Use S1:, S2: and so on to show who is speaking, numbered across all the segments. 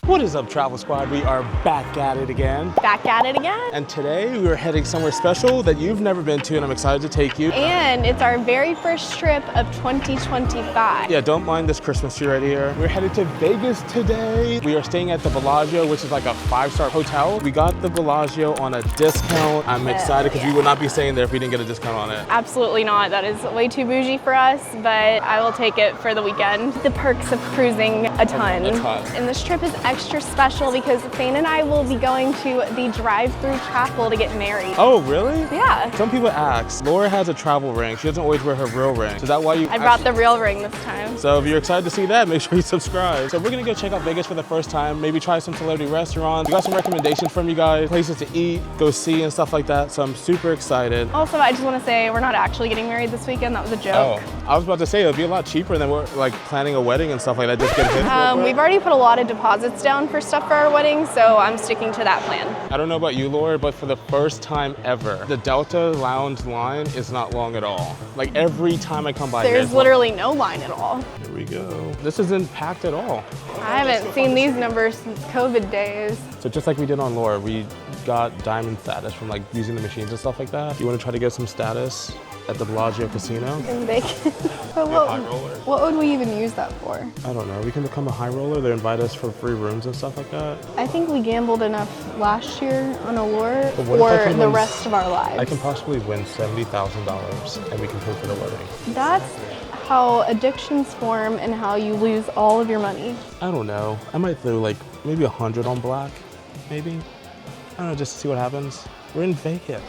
S1: What is up, Travel Squad? We are back at it again.
S2: Back at it again.
S1: And today we are heading somewhere special that you've never been to, and I'm excited to take you.
S2: And it's our very first trip of 2025.
S1: Yeah, don't mind this Christmas tree right here. We're headed to Vegas today. We are staying at the Bellagio, which is like a 5-star hotel. We got the Bellagio on a discount. I'm excited because we would not be staying there if we didn't get a discount on it.
S2: Absolutely not. That is way too bougie for us, but I will take it for the weekend. The perks of cruising a ton. And this trip is extra special because Fain and I will be going to the drive-through chapel to get married.
S1: Oh, really?
S2: Yeah.
S1: Some people ask. Laura has a travel ring. She doesn't always wear her real ring. So is that why you
S2: I brought the real ring this time.
S1: So if you're excited to see that, make sure you subscribe. So we're gonna go check out Vegas for the first time, maybe try some celebrity restaurants. We got some recommendations from you guys, places to eat, go see, and stuff like that. So I'm super excited.
S2: Also, I just want to say we're not actually getting married this weekend. That was a joke.
S1: Oh, I was about to say it'll be a lot cheaper than we're like planning a wedding and stuff like that. Just get hit.
S2: We've already put a lot of deposits down for stuff for our wedding, so I'm sticking to that plan.
S1: I don't know about you, Laura, but for the first time ever, the Delta Lounge line is not long at all. Like every time I come by,
S2: there's literally no line at all.
S1: Here we go. This isn't packed at all.
S2: I haven't seen these numbers since COVID days.
S1: So just like we did on Laura, we got diamond status from like using the machines and stuff like that. You want to try to get some status at the Bellagio Casino?
S2: In Vegas. But what would we even use that for?
S1: I don't know. We can become a high roller. They invite us for free rooms and stuff like that.
S2: I think we gambled enough last year on Allure for the rest of our lives.
S1: I can possibly win $70,000 and we can pay for the wedding.
S2: That's how addictions form and how you lose all of your money.
S1: I don't know. I might throw like maybe 100 on black, maybe. I don't know, just to see what happens. We're in Vegas.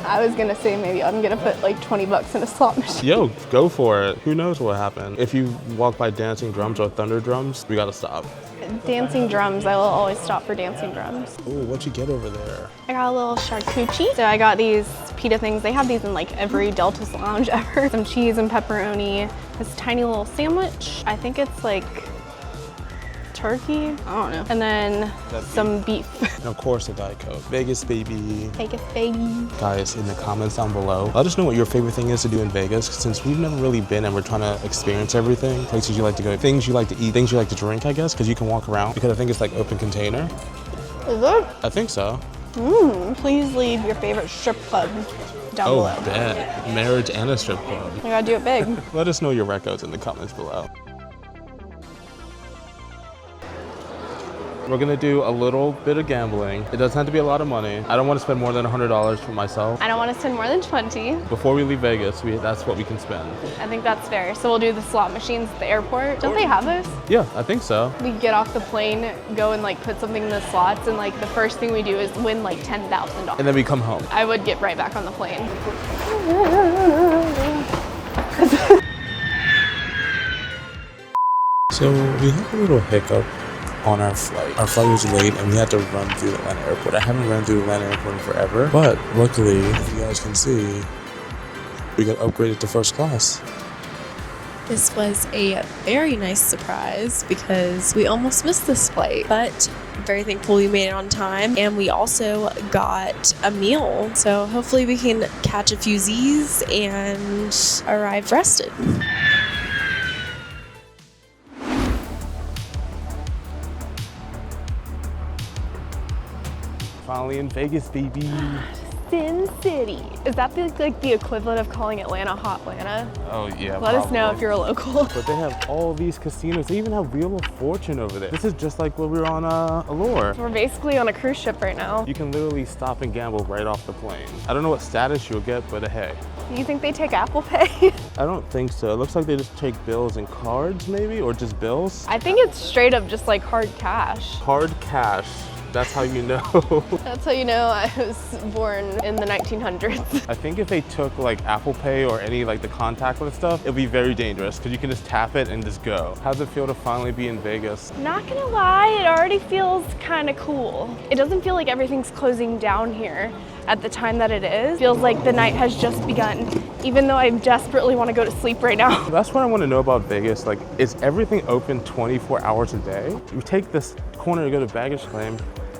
S2: I was gonna say maybe I'm gonna put like 20 bucks in a slot machine.
S1: Yo, go for it. Who knows what happened? If you walk by dancing drums or thunder drums, we gotta stop.
S2: Dancing drums, I will always stop for dancing drums.
S1: Oh, what'd you get over there?
S2: I got a little charcuterie. So I got these pita things. They have these in like every Delta's lounge ever. Some cheese and pepperoni. This tiny little sandwich. I think it's like turkey, I don't know. And then some beef.
S1: And of course, a Diet Coke. Vegas, baby.
S2: Vegas, baby.
S1: Guys, in the comments down below, let us know what your favorite thing is to do in Vegas, since we've never really been and we're trying to experience everything. Places you like to go, things you like to eat, things you like to drink, I guess, because you can walk around, because I think it's like open container.
S2: Is it?
S1: I think so.
S2: Please leave your favorite strip club down below.
S1: Oh, bet. Marriage and a strip club.
S2: You gotta do it big.
S1: Let us know your records in the comments below. We're gonna do a little bit of gambling. It doesn't have to be a lot of money. I don't want to spend more than $100 for myself.
S2: I don't want to spend more than 20.
S1: Before we leave Vegas, that's what we can spend.
S2: I think that's fair. So we'll do the slot machines at the airport. Don't they have those?
S1: Yeah, I think so.
S2: We get off the plane, go and like put something in the slots, and like the first thing we do is win like $10,000.
S1: And then we come home.
S2: I would get right back on the plane.
S1: So we had a little hiccup on our flight. Our flight was late and we had to run through the Atlanta airport. I haven't run through Atlanta airport in forever, but luckily, if you guys can see, we got upgraded to first class.
S3: This was a very nice surprise because we almost missed this flight, but I'm very thankful we made it on time, and we also got a meal. So hopefully we can catch a few Z's and arrive rested.
S1: Finally in Vegas, baby.
S2: Sin City. Is that like the equivalent of calling Atlanta Hot Atlanta?
S1: Oh yeah.
S2: Let us know if you're a local.
S1: But they have all these casinos. They even have Wheel of Fortune over there. This is just like when we were on Allure.
S2: We're basically on a cruise ship right now.
S1: You can literally stop and gamble right off the plane. I don't know what status you'll get, but hey.
S2: Do you think they take Apple Pay?
S1: I don't think so. It looks like they just take bills and cards maybe, or just bills.
S2: I think it's straight up just like hard cash.
S1: Hard cash. That's how you know.
S2: That's how you know I was born in the 1900s.
S1: I think if they took like Apple Pay or any like the contactless stuff, it'd be very dangerous because you can just tap it and just go. How's it feel to finally be in Vegas?
S2: Not gonna lie, it already feels kind of cool. It doesn't feel like everything's closing down here at the time that it is. Feels like the night has just begun, even though I desperately want to go to sleep right now.
S1: That's what I want to know about Vegas. Like, is everything open 24 hours a day? You take this corner to go to baggage claim,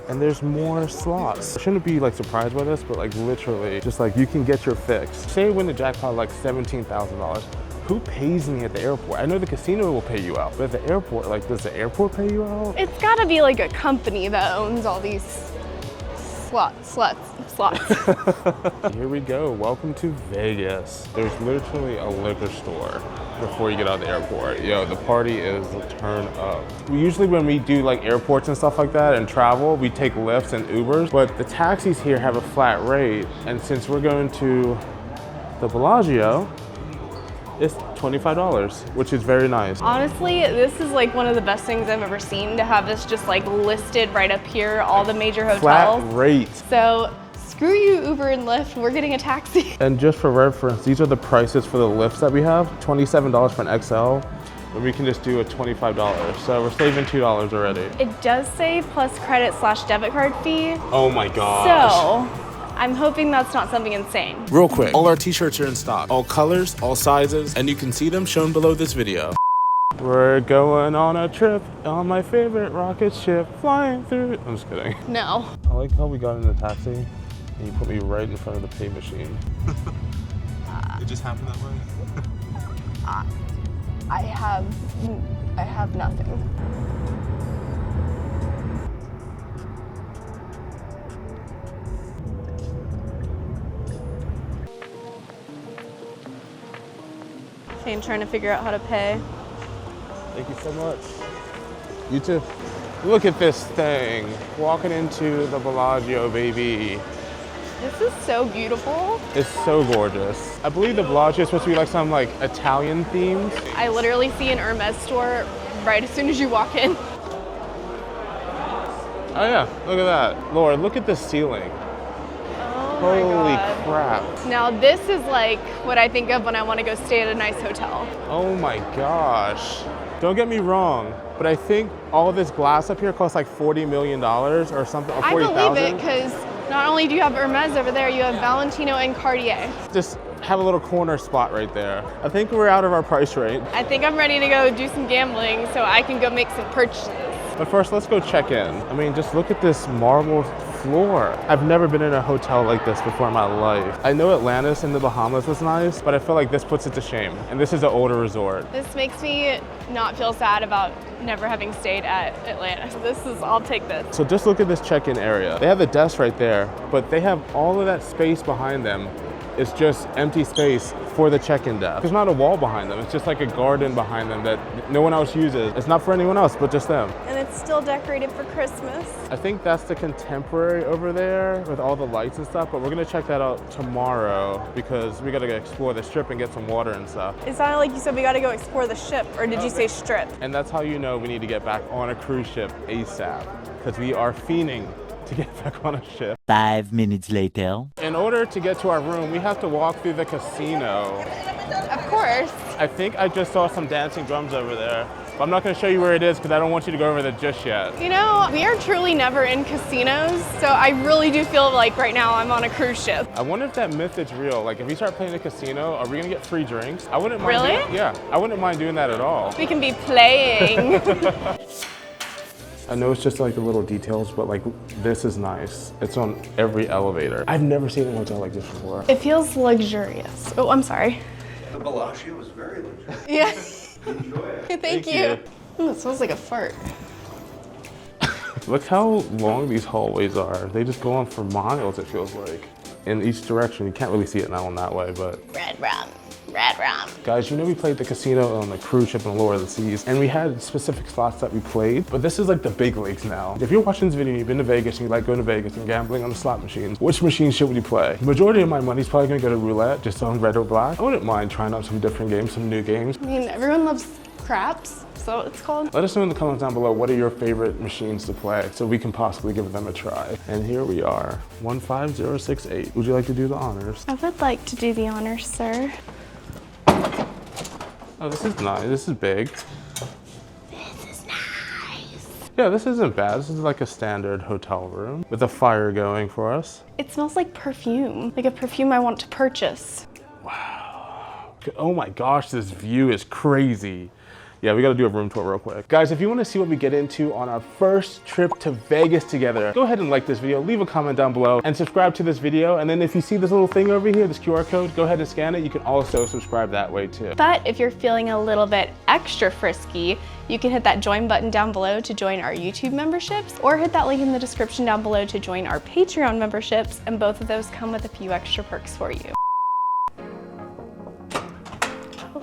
S1: and there's more slots. I shouldn't be like surprised by this, but like literally, just like you can get your fix. Say you win the jackpot like $17,000. Who pays me at the airport? I know the casino will pay you out, but at the airport, like, does the airport pay you out?
S2: It's gotta be like a company that owns all these slots.
S1: Here we go. Welcome to Vegas. There's literally a liquor store before you get out of the airport. Yo, the party is turn up. Usually when we do like airports and stuff like that and travel, we take Lyfts and Ubers, but the taxis here have a flat rate. And since we're going to the Bellagio, it's $25, which is very nice.
S2: Honestly, this is like one of the best things I've ever seen, to have this just like listed right up here, all the major hotels.
S1: Flat rate.
S2: So screw you, Uber and Lyft, we're getting a taxi.
S1: And just for reference, these are the prices for the Lyfts that we have. $27 for an XL, and we can just do a $25. So we're saving $2 already.
S2: It does say plus credit/debit card fee.
S1: Oh my gosh.
S2: So I'm hoping that's not something insane.
S1: Real quick, all our t-shirts are in stock. All colors, all sizes, and you can see them shown below this video. We're going on a trip on my favorite rocket ship, flying through. I'm just kidding.
S2: No.
S1: I like how we got in the taxi and you put me right in front of the pay machine. It just happened that way?
S2: I have nothing. Okay, I'm trying to figure out how to pay.
S1: Thank you so much. You too. Look at this thing. Walking into the Bellagio, baby.
S2: This is so beautiful.
S1: It's so gorgeous. I believe the Bellagio is supposed to be like some like Italian themes.
S2: I literally see an Hermes store right as soon as you walk in.
S1: Oh yeah, look at that. Lord, look at the ceiling.
S2: Oh
S1: Holy
S2: my God.
S1: crap.
S2: Now this is like what I think of when I want to go stay at a nice hotel.
S1: Oh my gosh. Don't get me wrong, but I think all of this glass up here costs like $40 million or something, or 40,000.
S2: I believe it, because not only do you have Hermes over there, you have Valentino and Cartier.
S1: Just have a little corner spot right there. I think we're out of our price range.
S2: I think I'm ready to go do some gambling so I can go make some purchases.
S1: But first, let's go check in. I mean, just look at this marble floor. I've never been in a hotel like this before in my life. I know Atlantis in the Bahamas was nice, but I feel like this puts it to shame. And this is an older resort.
S2: This makes me not feel sad about never having stayed at Atlantis. I'll take this.
S1: So just look at this check-in area. They have the desk right there, but they have all of that space behind them. It's just empty space for the check-in desk. There's not a wall behind them. It's just like a garden behind them that no one else uses. It's not for anyone else, but just them.
S2: And it's still decorated for Christmas.
S1: I think that's the contemporary over there with all the lights and stuff, but we're gonna check that out tomorrow because we gotta go explore the strip and get some water and stuff.
S2: It sounded like you said we gotta go explore the ship, or did you say strip?
S1: And that's how you know we need to get back on a cruise ship ASAP, because we are fiending to get back on a ship.
S4: 5 minutes later.
S1: In order to get to our room, we have to walk through the casino.
S2: Of course.
S1: I think I just saw some dancing drums over there. But I'm not gonna show you where it is because I don't want you to go over there just yet.
S2: You know, we are truly never in casinos, so I really do feel like right now I'm on a cruise ship.
S1: I wonder if that myth is real. Like if we start playing the casino, are we gonna get free drinks? I wouldn't mind.
S2: Really?
S1: Yeah, I wouldn't mind doing that at all.
S2: We can be playing.
S1: I know it's just like the little details, but like this is nice. It's on every elevator. I've never seen a hotel like this before.
S2: It feels luxurious. Oh, I'm sorry.
S5: The Bellagio was very luxurious.
S2: Yeah.
S5: Enjoy it.
S2: Thank you. Ooh, it smells like a fart.
S1: Look how long these hallways are. They just go on for miles, it feels like. In each direction. You can't really see it now in that way, but.
S2: Red rum. Red rum.
S1: Guys, you know we played the casino on the cruise ship in Lower of the Seas, and we had specific slots that we played, but this is like the big leagues now. If you're watching this video and you've been to Vegas and you like going to Vegas and gambling on the slot machines, which machine should you play? The majority of my money's probably gonna go to roulette, just on red or black. I wouldn't mind trying out some different games, some new games.
S2: I mean, everyone loves craps, so it's called.
S1: Let us know in the comments down below, what are your favorite machines to play so we can possibly give them a try. And here we are, 15068. Would you like to do the honors?
S2: I would like to do the honors, sir.
S1: Oh, this is nice. This is big.
S2: This is nice.
S1: Yeah, this isn't bad. This is like a standard hotel room with a fire going for us.
S2: It smells like perfume, like a perfume I want to purchase.
S1: Wow. Oh my gosh, this view is crazy. Yeah, we gotta do a room tour real quick. Guys, if you wanna see what we get into on our first trip to Vegas together, go ahead and like this video, leave a comment down below, and subscribe to this video. And then if you see this little thing over here, this QR code, go ahead and scan it. You can also subscribe that way too.
S2: But if you're feeling a little bit extra frisky, you can hit that join button down below to join our YouTube memberships, or hit that link in the description down below to join our Patreon memberships, and both of those come with a few extra perks for you.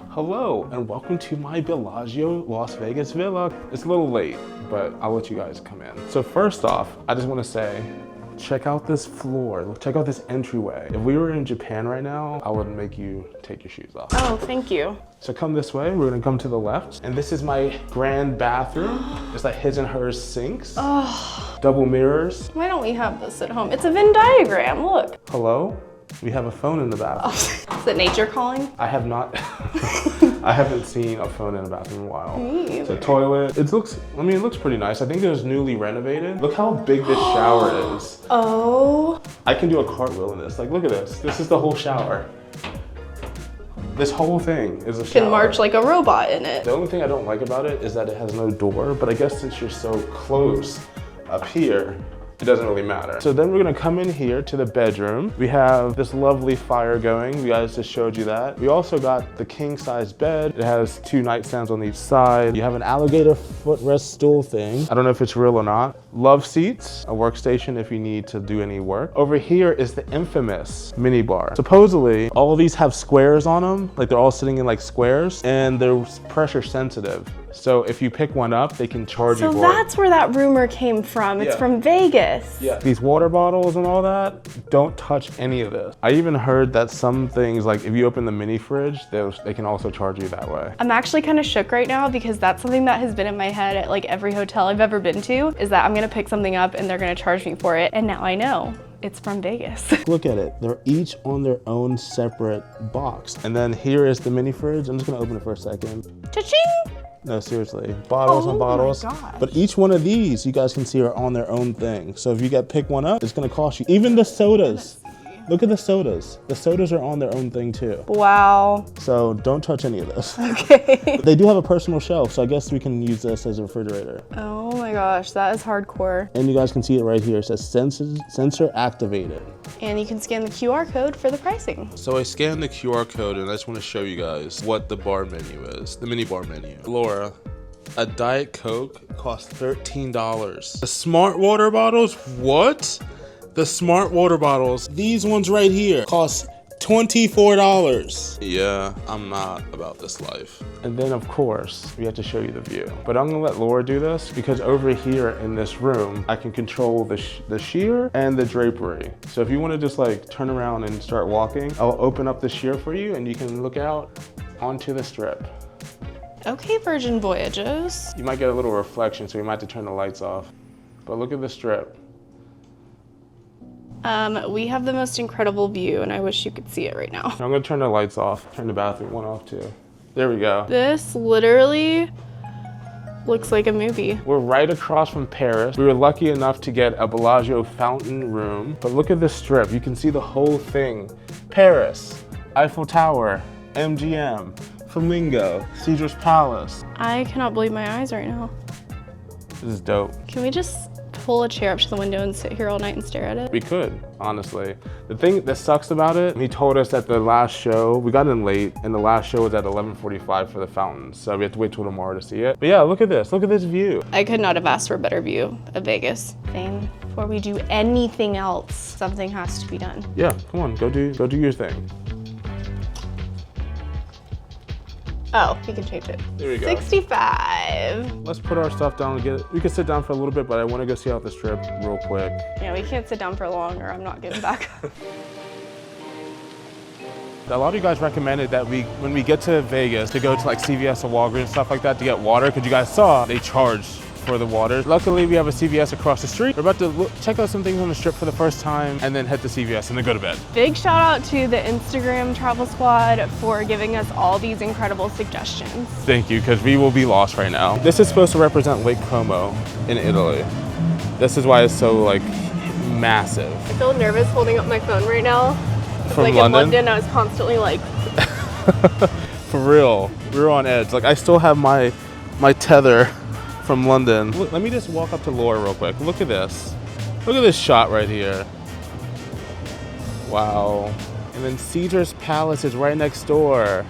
S1: Hello, and welcome to my Bellagio Las Vegas villa. It's a little late, but I'll let you guys come in. So first off, I just wanna say, check out this floor, check out this entryway. If we were in Japan right now, I would make you take your shoes off.
S2: Oh, thank you.
S1: So come this way, we're gonna come to the left, and this is my grand bathroom. It's like his and hers sinks, double mirrors.
S2: Why don't we have this at home? It's a Venn diagram, look.
S1: Hello? We have a phone in the bathroom.
S2: Is it nature calling?
S1: I have not, I haven't seen a phone in a bathroom in a while.
S2: Me
S1: It's
S2: either.
S1: a toilet. It looks pretty nice. I think it was newly renovated. Look how big this shower is.
S2: Oh.
S1: I can do a cartwheel in this. Like, look at this. This is the whole shower. This whole thing is a shower.
S2: Can march like a robot in it.
S1: The only thing I don't like about it is that it has no door, but I guess since you're so close up here, it doesn't really matter. So then we're gonna come in here to the bedroom. We have this lovely fire going. You guys just showed you that. We also got the king size bed. It has 2 nightstands on each side. You have an alligator footrest stool thing. I don't know if it's real or not. Love seats, a workstation if you need to do any work. Over here is the infamous mini bar. Supposedly, all of these have squares on them. Like they're all sitting in like squares, and they're pressure sensitive. So if you pick one up, they can charge you
S2: So
S1: for it.
S2: that's where that rumor came from. It's
S1: Yeah.
S2: from Vegas.
S1: Yeah. These water bottles and all that, don't touch any of this. I even heard that some things, like if you open the mini fridge, they can also charge you that way.
S2: I'm actually kind of shook right now because that's something that has been in my head at like every hotel I've ever been to, is that I'm gonna pick something up and they're gonna charge me for it. And now I know it's from Vegas.
S1: Look at it. They're each on their own separate box. And then here is the mini fridge. I'm just gonna open it for a second.
S2: Cha-ching!
S1: No, seriously, bottles and bottles.
S2: Oh my gosh.
S1: But each one of these, you guys can see, are on their own thing. So if you pick one up, it's gonna cost you. Even the sodas. Look at the sodas. The sodas are on their own thing too.
S2: Wow.
S1: So don't touch any of this.
S2: Okay.
S1: They do have a personal shelf, so I guess we can use this as a refrigerator.
S2: Oh my gosh, that is hardcore.
S1: And you guys can see it right here. It says sensor activated.
S2: And you can scan the QR code for the pricing.
S1: So I scanned the QR code and I just want to show you guys what the bar menu is, the mini bar menu. Laura, a Diet Coke costs $13. The smart water bottles, what? The smart water bottles, these ones right here, cost $24. Yeah, I'm not about this life. And then of course, we have to show you the view. But I'm gonna let Laura do this because over here in this room, I can control the sheer and the drapery. So if you wanna just like turn around and start walking, I'll open up the sheer for you and you can look out onto the strip.
S2: Okay, Virgin Voyages.
S1: You might get a little reflection, so you might have to turn the lights off. But look at the strip.
S2: We have the most incredible view and I wish you could see it right now.
S1: I'm gonna turn the lights off, turn the bathroom one off too. There we go.
S2: This literally looks like a movie.
S1: We're right across from Paris. We were lucky enough to get a Bellagio fountain room. But look at this strip. You can see the whole thing. Paris, Eiffel Tower, MGM, Flamingo, Caesar's Palace.
S2: I cannot believe my eyes right now.
S1: This is dope.
S2: Can we just pull a chair up to the window and sit here all night and stare at it?
S1: We could, honestly. The thing that sucks about it, he told us at the last show, we got in late, and the last show was at 11:45 for the fountains, so we have to wait till tomorrow to see it. But yeah, look at this view.
S2: I could not have asked for a better view of Vegas. Before we do anything else, something has to be done.
S1: Yeah, come on, go do your thing.
S2: Oh, you can change it.
S1: There we go.
S2: 65.
S1: Let's put our stuff down and we can sit down for a little bit, but I want to go see out the strip real quick.
S2: Yeah, we can't sit down for long or I'm not getting back up.
S1: A lot of you guys recommended that when we get to Vegas, to go to like CVS or Walgreens and stuff like that to get water, because you guys saw they charge for the water. Luckily, we have a CVS across the street. We're about to check out some things on the strip for the first time and then head to CVS and then go to bed.
S2: Big shout out to the Instagram travel squad for giving us all these incredible suggestions.
S1: Thank you, because we will be lost right now. This is supposed to represent Lake Como in Italy. This is why it's so like massive.
S2: I feel nervous holding up my phone right now.
S1: From
S2: like
S1: London?
S2: in London, I was constantly like...
S1: For real, we were on edge. Like I still have my my tether from London. Look, let me just walk up to Laura real quick. Look at this. Look at this shot right here. Wow. And then Caesar's Palace is right next door.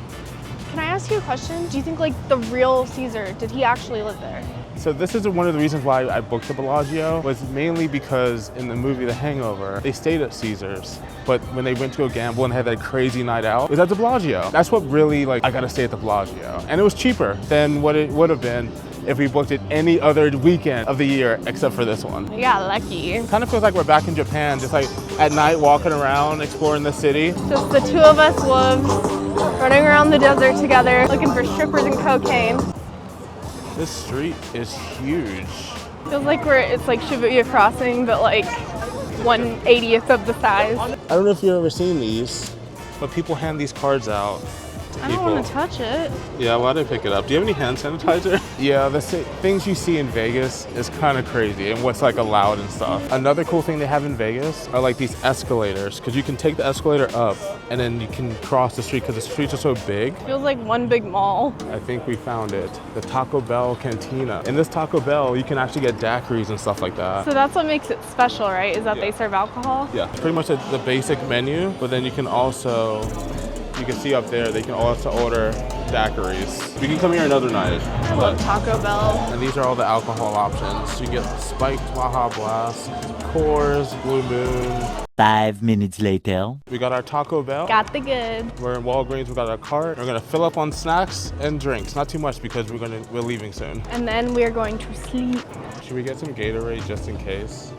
S2: Can I ask you a question? Do you think like the real Caesar, did he actually live there?
S1: So this is one of the reasons why I booked the Bellagio, was mainly because in the movie The Hangover, they stayed at Caesar's. But when they went to go gamble and had that crazy night out, it was at the Bellagio. That's what really, like, I gotta stay at the Bellagio. And it was cheaper than what it would have been if we booked it any other weekend of the year except for this one.
S2: We got lucky.
S1: Kind of feels like we're back in Japan, just like at night walking around, exploring the city.
S2: Just the two of us wolves running around the desert together, looking for strippers and cocaine.
S1: This street is huge.
S2: Feels like it's like Shibuya Crossing, but like 1/80th of the size.
S1: I don't know if you've ever seen these, but people hand these cards out to
S2: I
S1: people.
S2: don't want to touch it.
S1: Yeah, why did I pick it up? Do you have any hand sanitizer? Yeah, the things you see in Vegas is kind of crazy and what's like allowed and stuff. Another cool thing they have in Vegas are like these escalators, because you can take the escalator up and then you can cross the street because the streets are so big.
S2: Feels like one big mall.
S1: I think we found it. The Taco Bell Cantina. In this Taco Bell, you can actually get daiquiris and stuff like that.
S2: So that's what makes it special, right? Is that they serve alcohol?
S1: Yeah, it's pretty much the basic menu, but then you can also, you can see up there, they can also order daiquiris. We can come here another night.
S2: I love Taco Bell.
S1: And these are all the alcohol options. You get spiked Baja Blast, Coors, Blue Moon.
S4: 5 minutes later.
S1: We got our Taco Bell.
S2: Got the good.
S1: We're in Walgreens, we got our cart. We're gonna fill up on snacks and drinks. Not too much because we're leaving soon.
S2: And then we're going to sleep.
S1: Should we get some Gatorade just in case?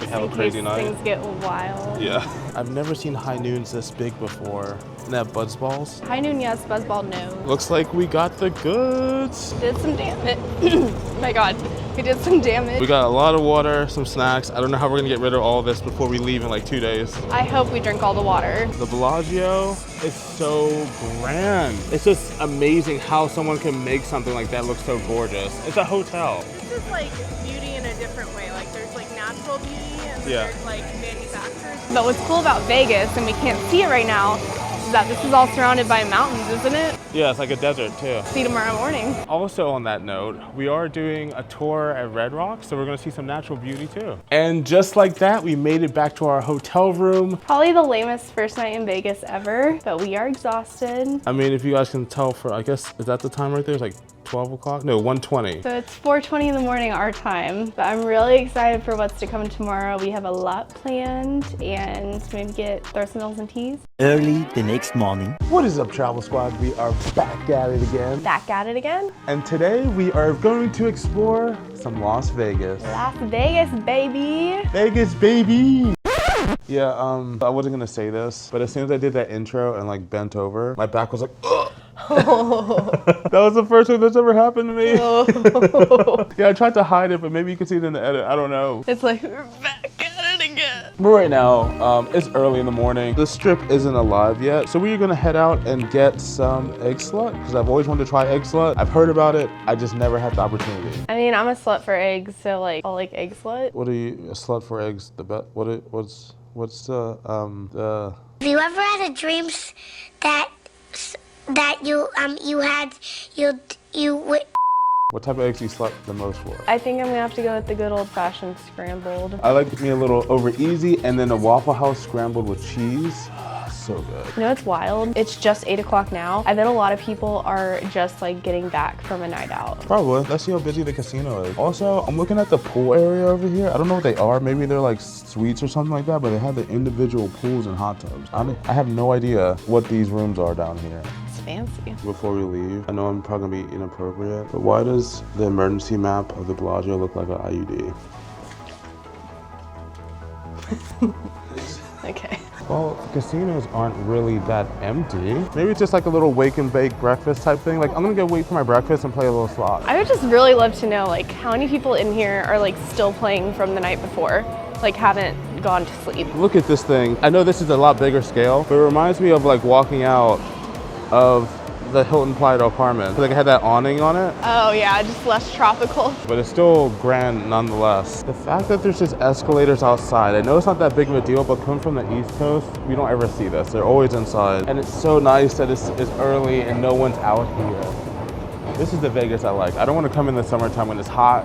S1: We have
S2: in
S1: a crazy
S2: case
S1: night.
S2: Things get wild.
S1: Yeah. I've never seen high noons this big before. And they have Buzz Balls.
S2: High noon, yes. Buzzball, no.
S1: Looks like we got the goods.
S2: Did some damage. Oh my God. We did some damage.
S1: We got a lot of water, some snacks. I don't know how we're gonna get rid of all this before we leave in like 2 days.
S2: I hope we drink all the water.
S1: The Bellagio is so grand. It's just amazing how someone can make something like that look so gorgeous. It's a hotel.
S2: This is like beauty in a different way. Like there's like natural beauty and there's like manufactured. But what's cool about Vegas, and we can't see it right now, is that this is all surrounded by mountains, isn't it?
S1: Yeah, it's like a desert too.
S2: See you tomorrow morning.
S1: Also on that note, we are doing a tour at Red Rock, so we're gonna see some natural beauty too. And just like that, we made it back to our hotel room.
S2: Probably the lamest first night in Vegas ever, but we are exhausted.
S1: I mean, if you guys can tell for, I guess, is that the time right there? It's like 12 o'clock? No, 1:20.
S2: So it's 4:20 in the morning our time, but I'm really excited for what's to come tomorrow. We have a lot planned and maybe throw some L's and T's.
S4: Early the next morning.
S1: What is up, Travel Squad? We are back at it again.
S2: Back at it again.
S1: And today we are going to explore some Las Vegas.
S2: Las Vegas, baby.
S1: Vegas, baby! Yeah, I wasn't gonna say this, but as soon as I did that intro and like bent over, my back was like, ugh! That was the first time that's ever happened to me. Yeah, I tried to hide it, but maybe you can see it in the edit. I don't know.
S2: It's like, we're back at it again.
S1: But right now, it's early in the morning. The strip isn't alive yet, so we're gonna head out and get some eggslut, because I've always wanted to try eggslut. I've heard about it, I just never had the opportunity.
S2: I mean, I'm a slut for eggs, so like, I'll like eggslut.
S1: What are you, a slut for eggs? What's the
S6: Have you ever had a dream that you would?
S1: What type of eggs do you slut the most for?
S2: I think I'm gonna have to go with the good old-fashioned scrambled.
S1: I like me a little over easy, and then a Waffle House scrambled with cheese. So good.
S2: You know, it's wild. It's just 8 o'clock now. I bet a lot of people are just like getting back from a night out.
S1: Probably. Let's see how busy the casino is. Also, I'm looking at the pool area over here. I don't know what they are. Maybe they're like suites or something like that, but they have the individual pools and hot tubs. I have no idea what these rooms are down here.
S2: It's fancy.
S1: Before we leave, I know I'm probably gonna be inappropriate, but why does the emergency map of the Bellagio look like an IUD?
S2: Okay.
S1: Well, casinos aren't really that empty. Maybe it's just like a little wake and bake breakfast type thing. Like, I'm gonna go wait for my breakfast and play a little slot.
S2: I would just really love to know like how many people in here are like still playing from the night before, like haven't gone to sleep.
S1: Look at this thing. I know this is a lot bigger scale, but it reminds me of like walking out of the Hilton Playa del Carmen. Like it had that awning on it.
S2: Oh yeah, just less tropical.
S1: But it's still grand nonetheless. The fact that there's just escalators outside, I know it's not that big of a deal, but coming from the East Coast, we don't ever see this. They're always inside. And it's so nice that it's early and no one's out here. This is the Vegas I like. I don't want to come in the summertime when it's hot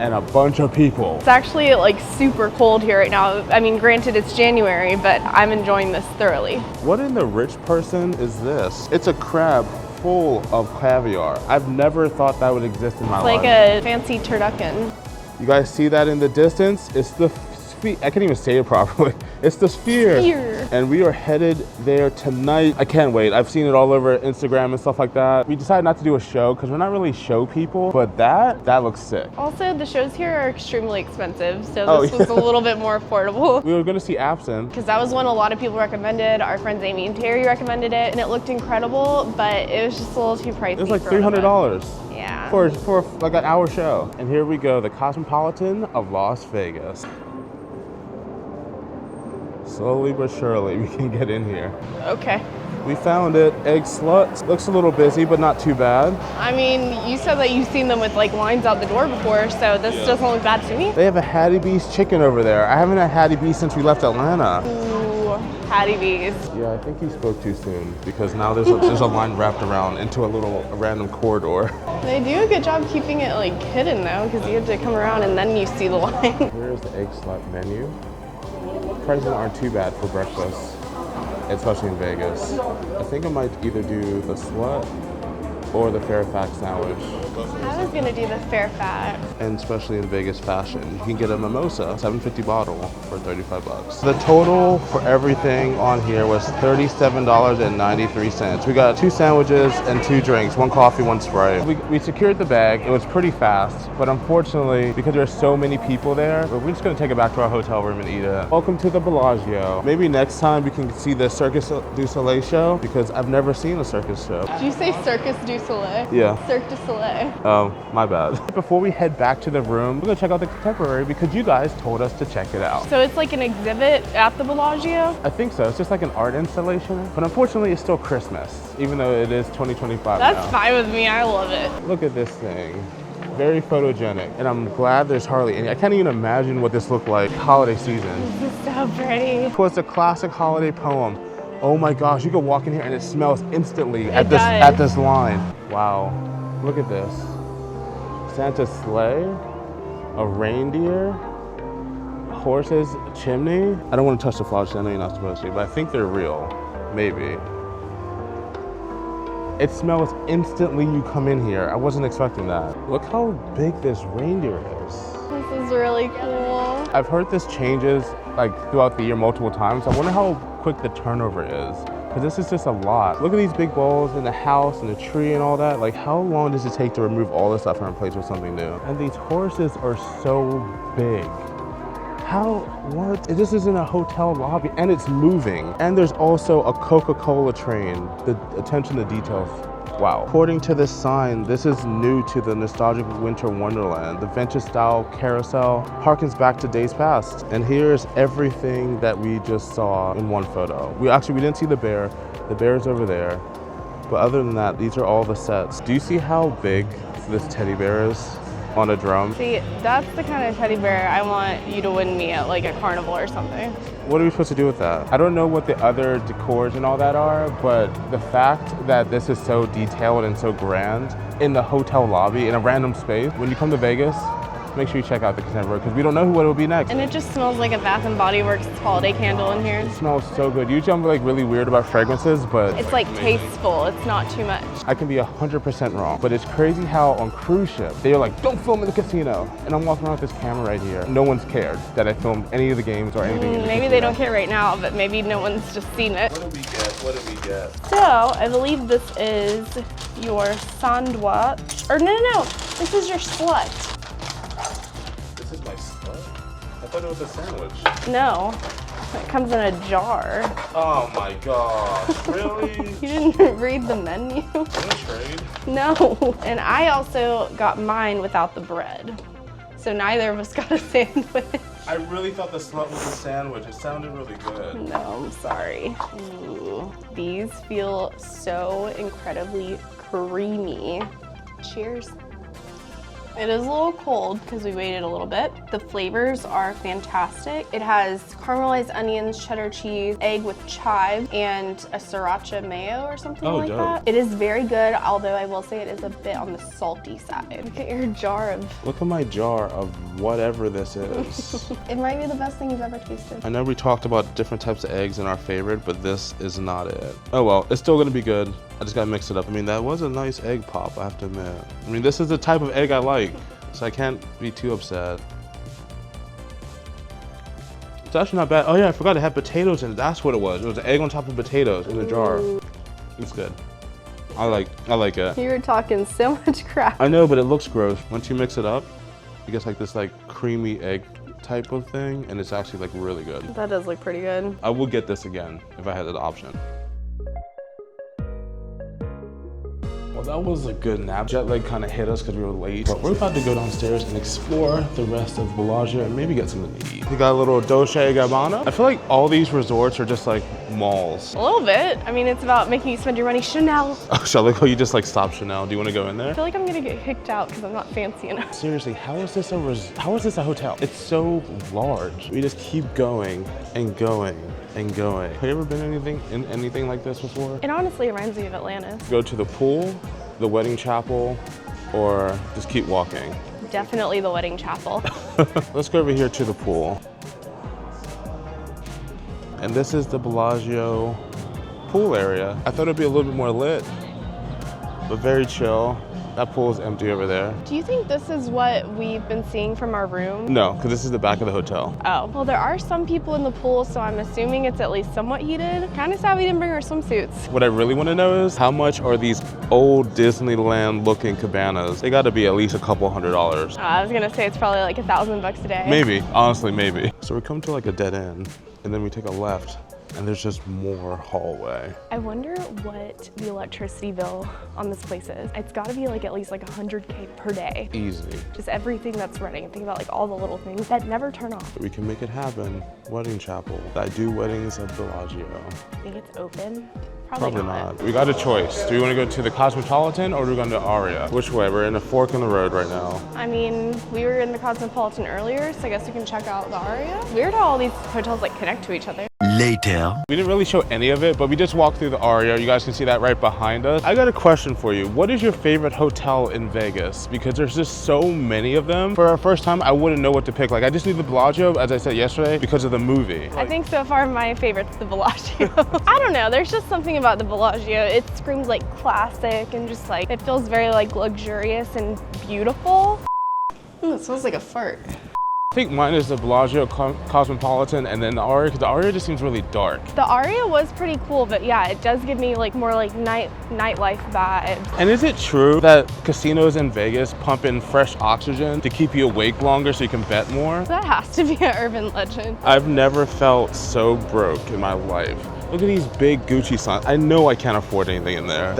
S1: and a bunch of people.
S2: It's actually like super cold here right now. I mean, granted it's January, but I'm enjoying this thoroughly.
S1: What in the rich person is this? It's a crab full of caviar. I've never thought that would exist in my life.
S2: Like a fancy turducken.
S1: You guys see that in the distance? It's the sphere. I can't even say it properly. It's the sphere. And we are headed there tonight. I can't wait. I've seen it all over Instagram and stuff like that. We decided not to do a show because we're not really show people, but that looks sick.
S2: Also, the shows here are extremely expensive, so this was a little bit more affordable.
S1: We were gonna see Absinthe.
S2: Because that was one a lot of people recommended. Our friends Amy and Terry recommended it, and it looked incredible, but it was just a little too pricey.
S1: It was like $300.
S2: Yeah.
S1: For like an hour show. And here we go, the Cosmopolitan of Las Vegas. Slowly but surely, we can get in here.
S2: Okay.
S1: We found it, eggslut. Looks a little busy, but not too bad.
S2: I mean, you said that you've seen them with like lines out the door before, so this doesn't look bad to me.
S1: They have a Hattie B's chicken over there. I haven't had Hattie B's since we left Atlanta.
S2: Ooh, Hattie B's.
S1: Yeah, I think he spoke too soon because now there's a line wrapped around into a random corridor.
S2: They do a good job keeping it like hidden though, because you have to come around and then you see the line.
S1: Here's the eggslut menu. Prices aren't too bad for breakfast, especially in Vegas. I think I might either do the slut or the Fairfax sandwich.
S2: I was gonna do the Fairfax.
S1: And especially in Vegas fashion, you can get a mimosa, $7.50 bottle for $35. The total for everything on here was $37.93. We got 2 sandwiches and 2 drinks, 1 coffee, 1 Sprite. We secured the bag. It was pretty fast, but unfortunately, because there's so many people there, we're just gonna take it back to our hotel room and eat it. Welcome to the Bellagio. Maybe next time we can see the Circus du Soleil show because I've never seen a circus show.
S2: Did you say Circus du Soleil?
S1: Yeah.
S2: Cirque du Soleil.
S1: Oh, my bad. Before we head back to the room, we're gonna check out the Contemporary because you guys told us to check it out.
S2: So it's like an exhibit at the Bellagio?
S1: I think so. It's just like an art installation. But unfortunately, it's still Christmas, even though it is 2025
S2: That's
S1: now.
S2: fine with me. I love it.
S1: Look at this thing. Very photogenic. And I'm glad there's hardly any. I can't even imagine what this looked like holiday season.
S2: This is so pretty.
S1: It was a classic holiday poem. Oh my gosh, you could walk in here and it smells instantly
S2: It
S1: at this line. Wow. Look at this. Santa's sleigh, a reindeer, horses, a chimney. I don't want to touch the flowers, I know you're not supposed to, but I think they're real, maybe. It smells instantly you come in here. I wasn't expecting that. Look how big this reindeer is.
S2: This is really cool.
S1: I've heard this changes like throughout the year multiple times. I wonder how quick the turnover is. Because this is just a lot. Look at these big bowls and the house and the tree and all that. Like, how long does it take to remove all this stuff and replace with something new? And these horses are so big. What? This isn't a hotel lobby and it's moving. And there's also a Coca-Cola train. The attention to details. Wow. According to this sign, this is new to the nostalgic winter wonderland. The vintage-style carousel harkens back to days past. And here's everything that we just saw in one photo. We didn't see the bear. The bear's over there. But other than that, these are all the sets. Do you see how big this teddy bear is on a drum?
S2: See, that's the kind of teddy bear I want you to win me at like a carnival or something.
S1: What are we supposed to do with that? I don't know what the other decors and all that are, but the fact that this is so detailed and so grand in the hotel lobby in a random space, when you come to Vegas, make sure you check out the Contemporary because we don't know what it will be next.
S2: And it just smells like a Bath & Body Works holiday candle in here.
S1: It smells so good. Usually I'm like really weird about fragrances, but
S2: It's like tasteful, it's not too much.
S1: I can be 100% wrong, but it's crazy how on cruise ships, they're like, don't film in the casino. And I'm walking around with this camera right here. No one's cared that I filmed any of the games or anything in the
S2: Maybe
S1: casino.
S2: they don't care right now, but maybe no one's just seen it.
S1: What did we get? What did we get?
S2: So, I believe this is your sandwich. Or no, this is your slut.
S1: This is my slut? I thought it was a sandwich.
S2: No, it comes in a jar.
S1: Oh my gosh, really?
S2: You didn't read the menu?
S1: No trade.
S2: No. And I also got mine without the bread. So neither of us got a sandwich.
S1: I really thought the slut was a sandwich. It sounded really good.
S2: No, I'm sorry. Ooh, these feel so incredibly creamy. Cheers. It is a little cold because we waited a little bit. The flavors are fantastic. It has caramelized onions, cheddar cheese, egg with chive, and a sriracha mayo or something like that. It is very good, although I will say it is a bit on the salty side. Look at your jar of...
S1: Look at my jar of whatever this is.
S2: It might be the best thing you've ever tasted.
S1: I know we talked about different types of eggs in our favorite, but this is not it. Oh well, it's still gonna be good. I just gotta mix it up. I mean, that was a nice egg pop, I have to admit. I mean, this is the type of egg I like, so I can't be too upset. It's actually not bad. Oh yeah, I forgot it had potatoes in it. That's what it was. It was an egg on top of potatoes in the jar. It's good. I like it.
S2: You were talking so much crap.
S1: I know, but it looks gross. Once you mix it up, it gets like this creamy egg type of thing, and it's actually like really good.
S2: That does look pretty good.
S1: I would get this again if I had the option. Well, that was a good nap. Jet lag kind of hit us because we were late. But we're about to go downstairs and explore the rest of Bellagio and maybe get something to eat. We got a little Dolce & Gabbana. I feel like all these resorts are just like malls.
S2: A little bit. I mean, it's about making you spend your money. Chanel.
S1: Oh, shall I go? You just like stop Chanel. Do you want to go in there?
S2: I feel like I'm gonna get kicked out because I'm not fancy enough.
S1: Seriously, how is this a hotel? It's so large. We just keep going and going and going. Have you ever been in anything like this before?
S2: It honestly reminds me of Atlantis.
S1: Go to the pool, the wedding chapel, or just keep walking?
S2: Definitely the wedding chapel.
S1: Let's go over here to the pool. And this is the Bellagio pool area. I thought it'd be a little bit more lit, but very chill. That pool is empty over there.
S2: Do you think this is what we've been seeing from our room?
S1: No, because this is the back of the hotel.
S2: Oh, well, there are some people in the pool, so I'm assuming it's at least somewhat heated. Kind of sad we didn't bring our swimsuits.
S1: What I really want to know is how much are these old Disneyland looking cabanas? They got to be at least a couple $100.
S2: I was gonna say it's probably like $1,000 a day.
S1: Maybe, honestly, maybe. So we come to like a dead end, and then we take a left, and there's just more hallway.
S2: I wonder what the electricity bill on this place is. It's gotta be like at least like 100K per day.
S1: Easy.
S2: Just everything that's running. Think about like all the little things that never turn off.
S1: We can make it happen. Wedding chapel. I do weddings at Bellagio.
S2: Think it's open?
S1: Probably not. We got a choice. Do we want to go to the Cosmopolitan or do we go to Aria? Which way? We're in a fork in the road right now.
S2: I mean, we were in the Cosmopolitan earlier, so I guess we can check out the Aria. Weird how all these hotels like connect to each other.
S4: Later.
S1: We didn't really show any of it, but we just walked through the Aria. You guys can see that right behind us. I got a question for you. What is your favorite hotel in Vegas? Because there's just so many of them. For our first time, I wouldn't know what to pick. Like, I just knew the Bellagio, as I said yesterday, because of the movie.
S2: I think so far my favorite's the Bellagio. I don't know, there's just something about the Bellagio. It screams like classic and just like, it feels very like luxurious and beautiful. It smells like a fart.
S1: I think mine is the Bellagio, Cosmopolitan, and then the Aria, because the Aria just seems really dark.
S2: The Aria was pretty cool, but yeah, it does give me like more like nightlife vibes.
S1: And is it true that casinos in Vegas pump in fresh oxygen to keep you awake longer so you can bet more?
S2: That has to be an urban legend.
S1: I've never felt so broke in my life. Look at these big Gucci signs. I know I can't afford anything in there.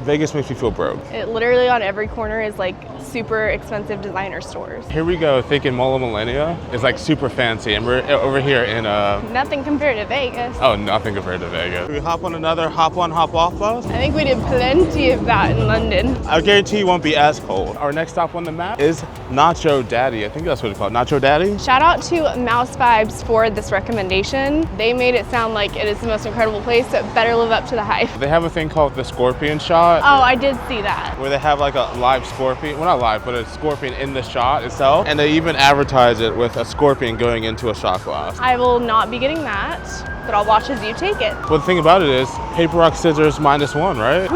S1: Vegas makes me feel broke.
S2: It literally on every corner is like super expensive designer stores.
S1: Here we go, thinking Mall of Millennia is like super fancy, and we're over here in
S2: Nothing compared to Vegas.
S1: Oh, nothing compared to Vegas. We hop on another hop on, hop off bus?
S2: I think we did plenty of that in London.
S1: I guarantee you won't be as cold. Our next stop on the map is Nacho Daddy. I think that's what it's called, Nacho Daddy?
S2: Shout out to Mouse Vibes for this recommendation. They made it sound like it is the most incredible place, so it better live up to the hype.
S1: They have a thing called the scorpion shot.
S2: Oh, I did see that.
S1: Where they have like a live scorpion, well not live, but a scorpion in the shot itself. And they even advertise it with a scorpion going into a shot glass.
S2: I will not be getting that, but I'll watch as you take it.
S1: Well, the thing about it is, paper, rock, scissors, -1, right?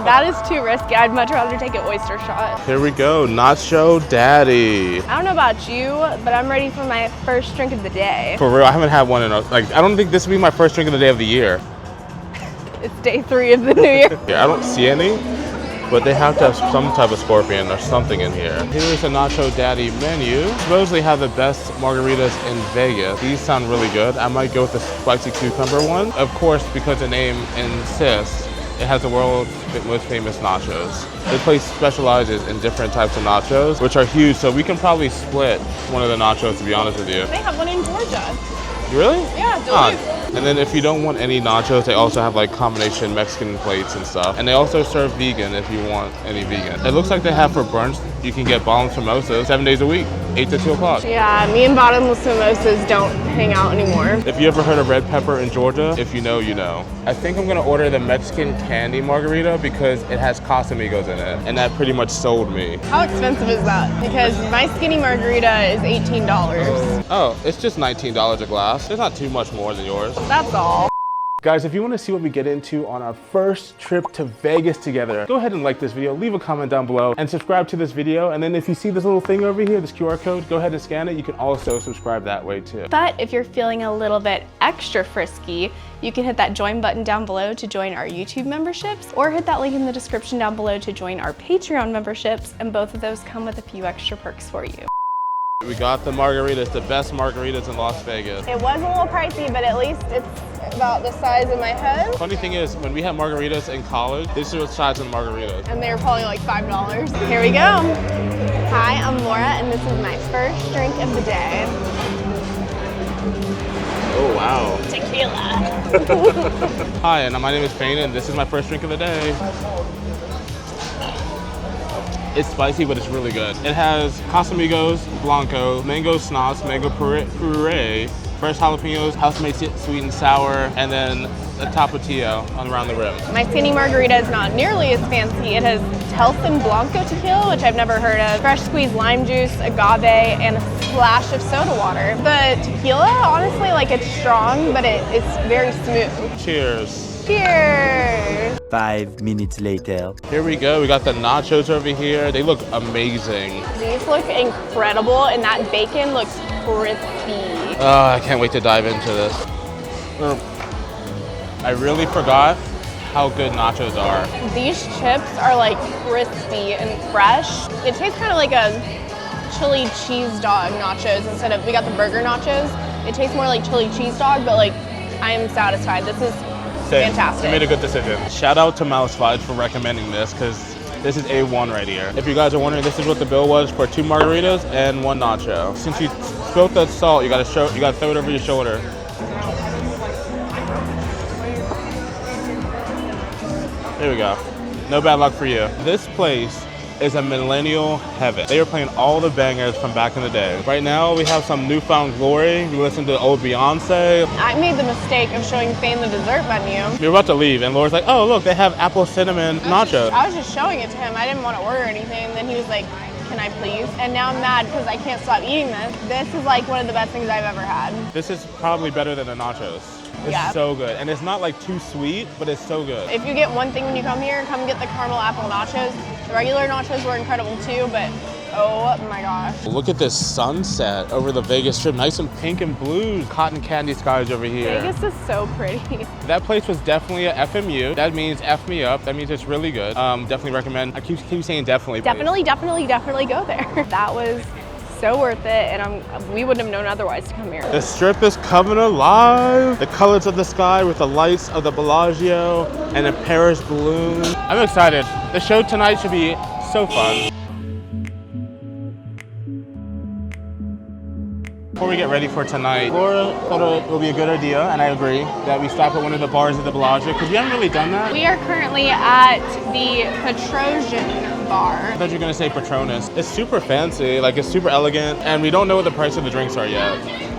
S2: That is too risky. I'd much rather take an oyster shot.
S1: Here we go, Nacho Daddy.
S2: I don't know about you, but I'm ready for my first drink of the day.
S1: For real, I haven't had one in I don't think this would be my first drink of the day of the year.
S2: It's day 3 of the new year.
S1: Yeah, I don't see any, but they have to have some type of scorpion or something in here. Here's the Nacho Daddy menu. Supposedly have the best margaritas in Vegas. These sound really good. I might go with the spicy cucumber one. Of course, because the name insists, it has the world's most famous nachos. This place specializes in different types of nachos, which are huge, so we can probably split one of the nachos, to be honest with you.
S2: They have one in Georgia.
S1: Really?
S2: Yeah,
S1: Ah,
S2: Duluth.
S1: and then if you don't want any nachos, they also have like combination Mexican plates and stuff. And they also serve vegan if you want any vegan. It looks like they have for brunch, you can get bottomless mimosas 7 days a week, 8 to 2 o'clock.
S2: Yeah, me and bottomless mimosas don't hang out anymore.
S1: If you ever heard of red pepper in Georgia, if you know, you know. I think I'm gonna order the Mexican candy margarita because it has Casamigos in it. And that pretty much sold me.
S2: How expensive is that? Because my skinny margarita is $18.
S1: Oh, it's just $19 a glass. It's not too much more than yours.
S2: That's all.
S1: Guys, if you want to see what we get into on our first trip to Vegas together, go ahead and like this video, leave a comment down below, and subscribe to this video. And then if you see this little thing over here, this QR code, go ahead and scan it. You can also subscribe that way too.
S2: But if you're feeling a little bit extra frisky, you can hit that join button down below to join our YouTube memberships, or hit that link in the description down below to join our Patreon memberships, and both of those come with a few extra perks for you.
S1: We got the margaritas, the best margaritas in Las Vegas.
S2: It was a little pricey, but at least it's about the size of my head.
S1: Funny thing is, when we had margaritas in college, this is the size of the margaritas.
S2: And they were probably like $5. Here we go. Hi, I'm Laura, and this is my first drink of the day.
S1: Oh, wow.
S2: Tequila.
S1: Hi, and my name is Fain, and this is my first drink of the day. It's spicy, but it's really good. It has Casamigos, Blanco, mango snaz, mango puree, fresh jalapenos, house-made sweet and sour, and then a tapatio around the rim.
S2: My skinny margarita is not nearly as fancy. It has Telson Blanco tequila, which I've never heard of, fresh squeezed lime juice, agave, and a splash of soda water. The tequila, honestly, like it's strong, but it's very smooth.
S1: Cheers.
S2: Cheers.
S4: 5 minutes later.
S1: Here we go. We got the nachos over here. They look amazing.
S2: These look incredible, and that bacon looks crispy.
S1: Oh, I can't wait to dive into this. I really forgot how good nachos are.
S2: These chips are like crispy and fresh. It tastes kind of like a chili cheese dog nachos instead of, we got the burger nachos. It tastes more like chili cheese dog, but like I am satisfied. This is fantastic.
S1: You made a good decision. Shout out to Mouse Vibes for recommending this because this is A1 right here. If you guys are wondering, this is what the bill was for 2 margaritas and 1 nacho. Since you spilled that salt, you gotta throw it over your shoulder. Here we go. No bad luck for you. This place is a millennial heaven. They are playing all the bangers from back in the day. Right now, we have some newfound glory. We listen to old Beyonce.
S2: I made the mistake of showing Fain the dessert menu.
S1: We were about to leave, and Laura's like, oh, look, they have apple cinnamon nachos.
S2: I was just showing it to him. I didn't want to order anything. And then he was like, can I please? And now I'm mad because I can't stop eating this. This is like one of the best things I've ever had.
S1: This is probably better than the nachos. It's so good. And it's not like too sweet, but it's so good.
S2: If you get one thing when you come here, come get the caramel apple nachos. The regular nachos were incredible too, but oh my gosh.
S1: Look at this sunset over the Vegas Strip. Nice and pink and blue. Cotton candy skies over here.
S2: Vegas is so pretty.
S1: That place was definitely a FMU. That means F me up. That means it's really good. Definitely recommend. I keep saying definitely.
S2: Definitely go there. That was so worth it, and we wouldn't have known otherwise to come here.
S1: The Strip is coming alive. The colors of the sky with the lights of the Bellagio and a Paris balloon. I'm excited. The show tonight should be so fun. Before we get ready for tonight, Laura thought it would be a good idea, and I agree, that we stop at one of the bars at the Bellagio, because we haven't really done that.
S2: We are currently at the Petrossian bar.
S1: I thought you were going to say Patronus. It's super fancy, like it's super elegant, and we don't know what the price of the drinks are yet.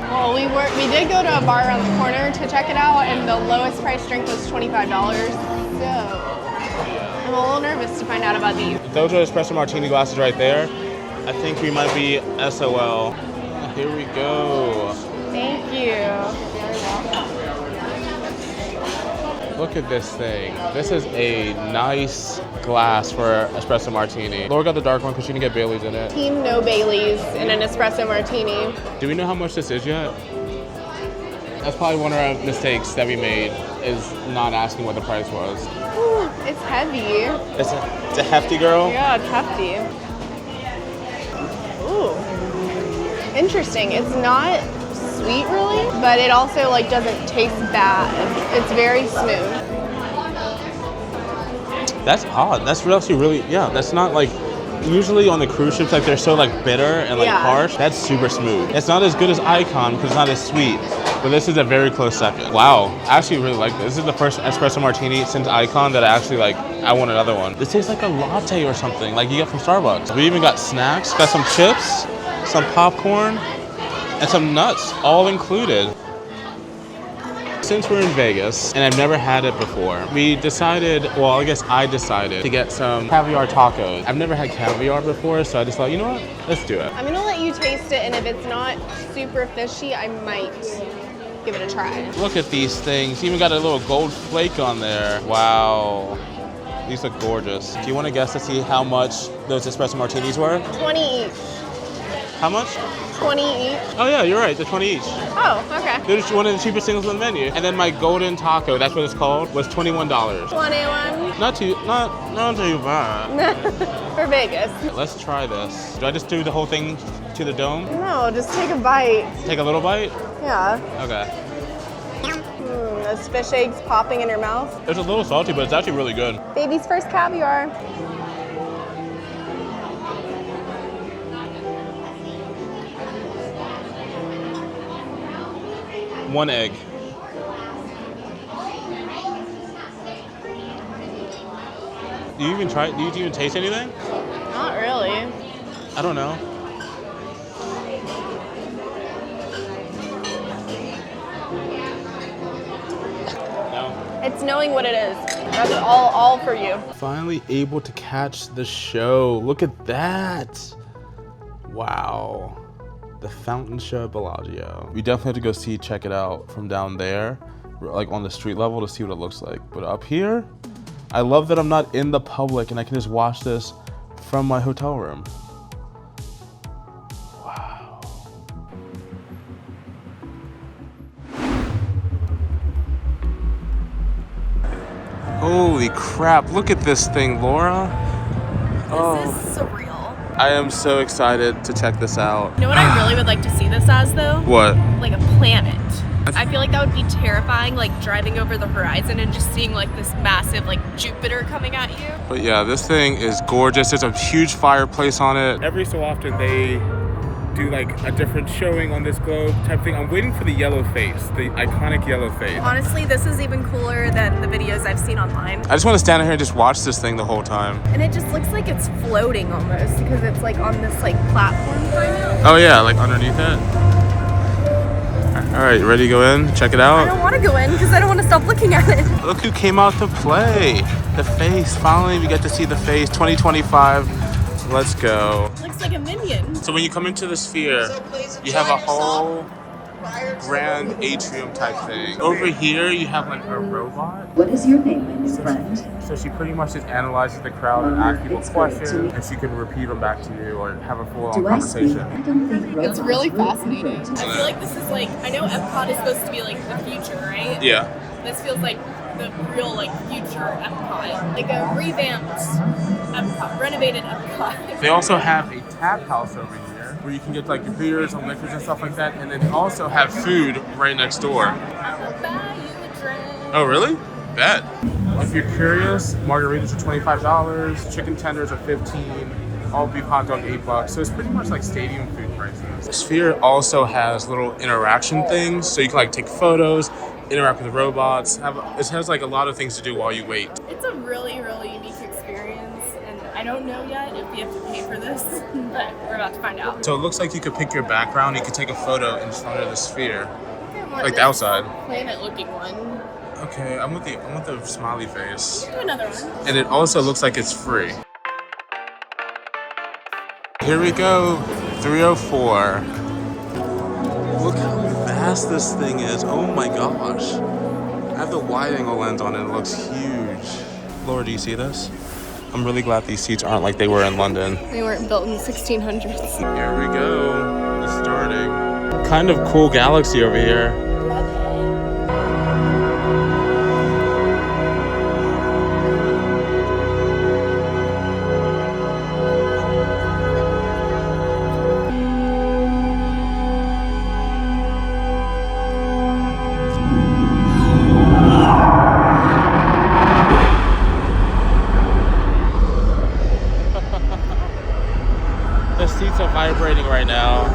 S2: Well, we did go to a bar around the corner to check it out, and the lowest price drink was $25. So I'm a little nervous to find out about these.
S1: Those are espresso martini glasses right there. I think we might be SOL. Here we go.
S2: Thank you.
S1: Look at this thing. This is a nice glass for espresso martini. Laura got the dark one because she didn't get Bailey's in it.
S2: Team no Bailey's in an espresso martini.
S1: Do we know how much this is yet? That's probably one of our mistakes that we made, is not asking what the price was.
S2: Ooh, it's heavy.
S1: It's a hefty girl.
S2: Yeah, it's hefty. Ooh. Interesting. It's not sweet really, but it also like doesn't taste bad. It's very smooth.
S1: That's odd. That's actually really, yeah, that's not like, usually on the cruise ships, like they're so like bitter and like harsh. That's super smooth. It's not as good as Icon because it's not as sweet, but this is a very close second. Wow, I actually really like this. This is the first espresso martini since Icon that I actually like. I want another one. This tastes like a latte or something, like you get from Starbucks. We even got snacks, got some chips, some popcorn, and some nuts, all included. Since we're in Vegas, and I've never had it before, we decided, well, I guess I decided to get some caviar tacos. I've never had caviar before, so I just thought, you know what, let's do it.
S2: I'm gonna let you taste it, and if it's not super fishy, I might give it a try.
S1: Look at these things. Even got a little gold flake on there. Wow. These look gorgeous. Do you want to guess to see how much those espresso martinis were?
S2: 20 each.
S1: How much?
S2: 20 each.
S1: Oh yeah, you're right, they're 20 each.
S2: Oh, okay.
S1: They're just one of the cheapest things on the menu. And then my golden taco, that's what it's called, was $21.
S2: 21.
S1: Not too bad.
S2: For Vegas.
S1: Let's try this. Do I just do the whole thing to the dome?
S2: No, just take a bite.
S1: Take a little bite?
S2: Yeah.
S1: Okay.
S2: Those fish eggs popping in your mouth.
S1: It's a little salty, but it's actually really good.
S2: Baby's first caviar.
S1: One egg. Do you even try? Do you even taste anything?
S2: Not really.
S1: I don't know. No.
S2: It's knowing what it is. That's all for you.
S1: Finally able to catch the show. Look at that. Wow. The fountain show at Bellagio. We definitely have to go check it out from down there, like on the street level, to see what it looks like. But up here, I love that I'm not in the public and I can just watch this from my hotel room. Wow. Holy crap, look at this thing, Laura.
S3: This is surreal.
S1: I am so excited to check this out.
S3: You know what I really would like to see this as, though?
S1: What?
S3: Like a planet. I feel like that would be terrifying, like driving over the horizon and just seeing like this massive like Jupiter coming at you.
S1: But yeah, this thing is gorgeous. There's a huge fireplace on it. Every so often they do like a different showing on this globe type thing. I'm waiting for the yellow face, the iconic yellow face.
S3: Honestly, this is even cooler than the videos I've seen online.
S1: I just want to stand here and just watch this thing the whole time.
S3: And it just looks like it's floating almost because it's like on this like platform kind of.
S1: Oh yeah, like underneath it. All right, you ready to go in? Check it out?
S3: I don't want to go in because I don't want to stop looking at it.
S1: Look who came out to play. The face, finally we get to see the face, 2025. Let's go.
S3: Looks like a minion.
S1: So when you come into the Sphere, you have a whole grand atrium type thing. Over here, you have like a robot.
S7: What is your name, my new friend?
S1: So she pretty much just analyzes the crowd and asks people questions, and she can repeat them back to you or have a full-on conversation.
S7: I don't think
S3: It's really fascinating. I feel like this is like, I know Epcot is supposed to be like the future, right?
S1: Yeah.
S3: This feels like the real like future Epcot. Like a revamped Epcot, renovated Epcot.
S1: They also have a tap house over here where you can get like your beers and liquors and stuff like that, and then they also have food right next door.
S3: I'll buy you a drink.
S1: Oh, really? Bet. If you're curious, margaritas are $25, chicken tenders are $15, all beef hot dog $8. So it's pretty much like stadium food prices. The Sphere also has little interaction things, so you can like take photos, interact with the robots. It has like a lot of things to do while you wait.
S3: It's a really, really unique experience, and I don't know yet if we have to pay for this, but we're about to find out.
S1: So it looks like you could pick your background. You could take a photo in front of the Sphere,
S3: Okay, I want
S1: like the
S3: this
S1: outside.
S3: planet-looking one.
S1: Okay, I want the smiley face.
S3: Do another one.
S1: And it also looks like it's free. Here we go, 304. Look how vast this thing is. Oh my gosh. I have the wide angle lens on it. It looks huge. Laura, do you see this? I'm really glad these seats aren't like they were in London.
S2: They weren't built in the 1600s.
S1: Here we go. It's starting. Kind of cool galaxy over here. The seats are vibrating right now.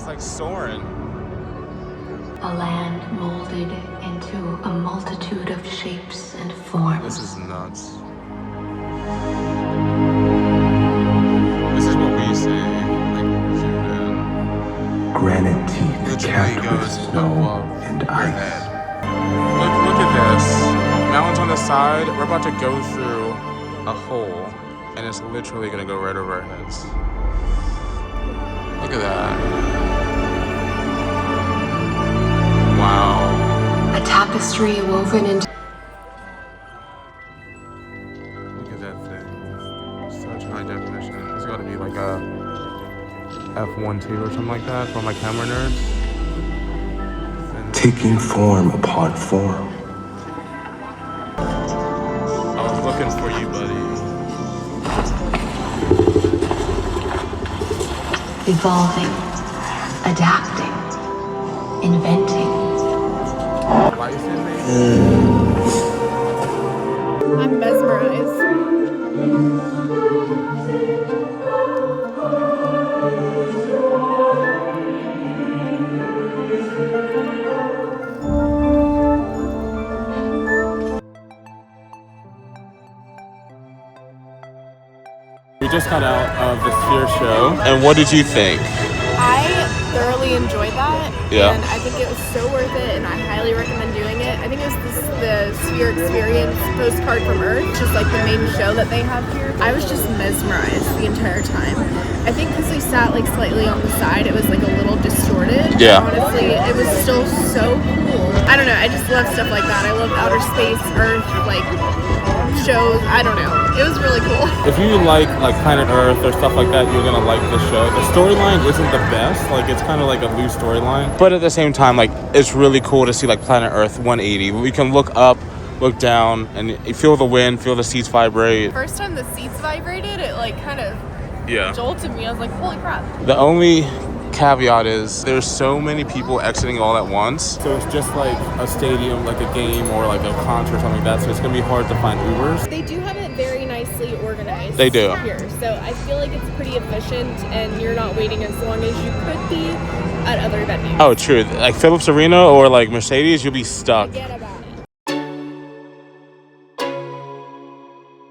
S1: It's like soaring.
S8: A land molded into a multitude of shapes and forms.
S1: This is nuts. This is what we see. Like, zoomed in.
S9: Granite teeth
S1: Literally
S9: capped
S1: goes
S9: with snow
S1: above
S9: and
S1: your
S9: ice.
S1: head. Look at this. Mountains on the side. We're about to go through a hole, and it's literally gonna go right over our heads. Look at that. Wow.
S8: A tapestry woven into
S1: Look at that thing. Such high definition. It's gotta be like a F1.2 or something like that for my camera nerds.
S9: Taking form upon form.
S1: I was looking for you, buddy.
S8: evolving, adapting, inventing.
S1: Life in me.
S2: I'm mesmerized.
S1: We just got out of the Sphere show. And what did you think?
S2: I thoroughly enjoyed that.
S1: Yeah.
S2: And I think it was so worth it, and I highly recommend doing it. I think it was the Sphere Experience postcard from Earth, just like the main show that they have here. I was just mesmerized the entire time. I think because we sat like slightly on the side, it was like a little distorted.
S1: Yeah.
S2: Honestly, it was still so cool. I don't know. I just love stuff like that. I love outer space, Earth, like shows. I don't know. It was really cool.
S1: If you like Planet Earth or stuff like that, you're gonna like the show. The storyline isn't the best. Like, it's kind of like a loose storyline. But at the same time, like, it's really cool to see like Planet Earth 180. We can look up, look down, and you feel the wind, feel the seats vibrate.
S2: First time the seats vibrated, it like kind of
S1: Yeah.
S2: jolted me. I was like, holy crap.
S1: The only caveat is there's so many people exiting all at once. So it's just like a stadium, like a game or like a concert or something like that. So it's gonna be hard to find Ubers.
S2: They do have it very nicely organized.
S1: They do.
S2: Here, so I feel like it's pretty efficient, and you're not waiting as long as you could be at other venues.
S1: Oh, true. Like Phillips Arena or like Mercedes, you'll be stuck.
S2: Forget about it.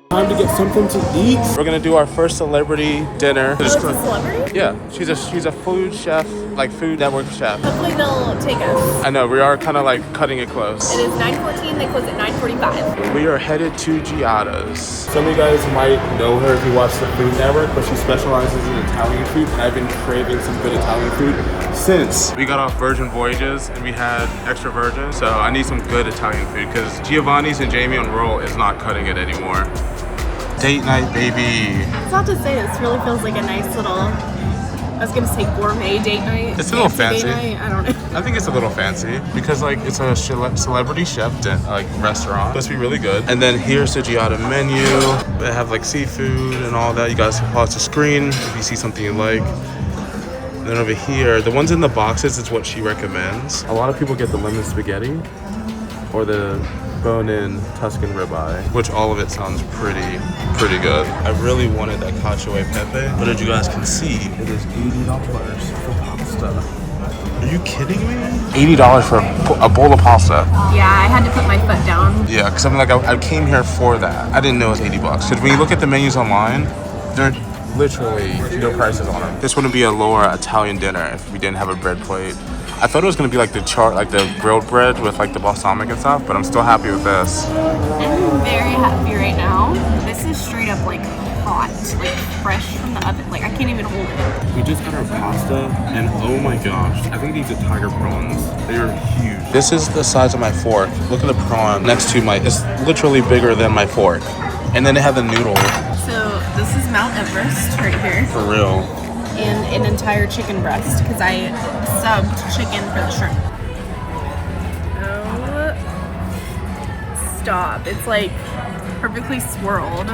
S1: Time to get something to eat. We're gonna do our first celebrity dinner.
S2: Oh, it's a celebrity?
S1: Yeah, she's a food chef, like Food Network chef.
S2: Hopefully they'll take us.
S1: I know, we are kind of like cutting it close.
S2: It is 9:14. They close at 9:45.
S1: We are headed to Giada's. Some of you guys might know her if you watch the Food Network, but she specializes in Italian food, and I've been craving some good Italian food since we got off Virgin Voyages and we had extra virgin. So I need some good Italian food because Giovanni's and Jamie on roll is not cutting it anymore. Date night, baby.
S2: It's not to say this really feels like a nice little, I was gonna say gourmet date night.
S1: It's a little fancy.
S2: Date night. I don't know.
S1: I think it's a little fancy because like it's a celebrity chef like restaurant. Supposed to be really good. And then here's the Giada menu. They have like seafood and all that. You guys can pause the screen if you see something you like. And then over here, the ones in the boxes is what she recommends. A lot of people get the lemon spaghetti or the bone-in Tuscan ribeye, which all of it sounds pretty good. I really wanted that cacio e pepe, but as you guys can see, it is $80 for pasta. Are you kidding me? $80 for a bowl of pasta.
S2: Yeah, I had to put my foot down.
S1: Yeah, because I'm like, I came here for that. I didn't know it was $80. Because when you look at the menus online, they're literally no prices on them. This wouldn't be a lower Italian dinner if we didn't have a bread plate. I thought it was gonna be like the grilled bread with like the balsamic and stuff, but I'm still happy with this.
S2: I'm very happy right now. This is straight up like hot, like fresh from the oven. Like I can't even hold it.
S1: We just got our pasta, and oh my gosh, I think these are tiger prawns. They are huge. This is the size of my fork. Look at the prawn next to it's literally bigger than my fork. And then they have the noodle.
S2: So this is Mount Everest right here.
S1: For real.
S2: And an entire chicken breast because I subbed chicken for the shrimp. Oh, stop. It's like perfectly swirled.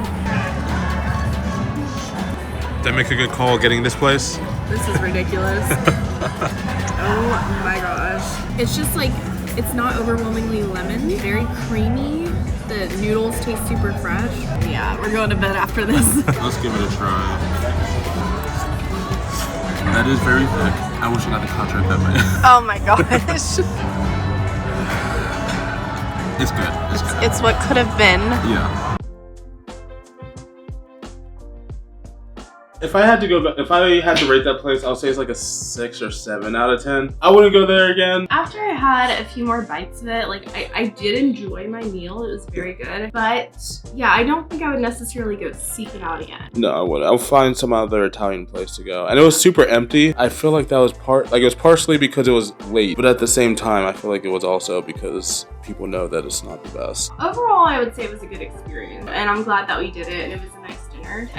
S1: Did I make a good call getting this place?
S2: This is ridiculous. Oh my gosh. It's just like, it's not overwhelmingly lemon, very creamy. The noodles taste super fresh. Yeah, we're going to bed after this.
S1: Let's give it a try. That is very thick. I wish I got the contract that way.
S3: Oh my gosh.
S1: It's good. It's good.
S3: It's what could have been.
S1: Yeah. If I had to go back, if I had to rate that place, I'll say it's like a 6 or 7 out of 10. I wouldn't go there again.
S2: After I had a few more bites of it, like I did enjoy my meal. It was very good. But yeah, I don't think I would necessarily go seek it out again.
S1: No, I wouldn't. I'll find some other Italian place to go. And it was super empty. I feel like that was it was partially because it was late, but at the same time, I feel like it was also because people know that it's not the best.
S2: Overall, I would say it was a good experience, and I'm glad that we did it, and it was a nice dinner.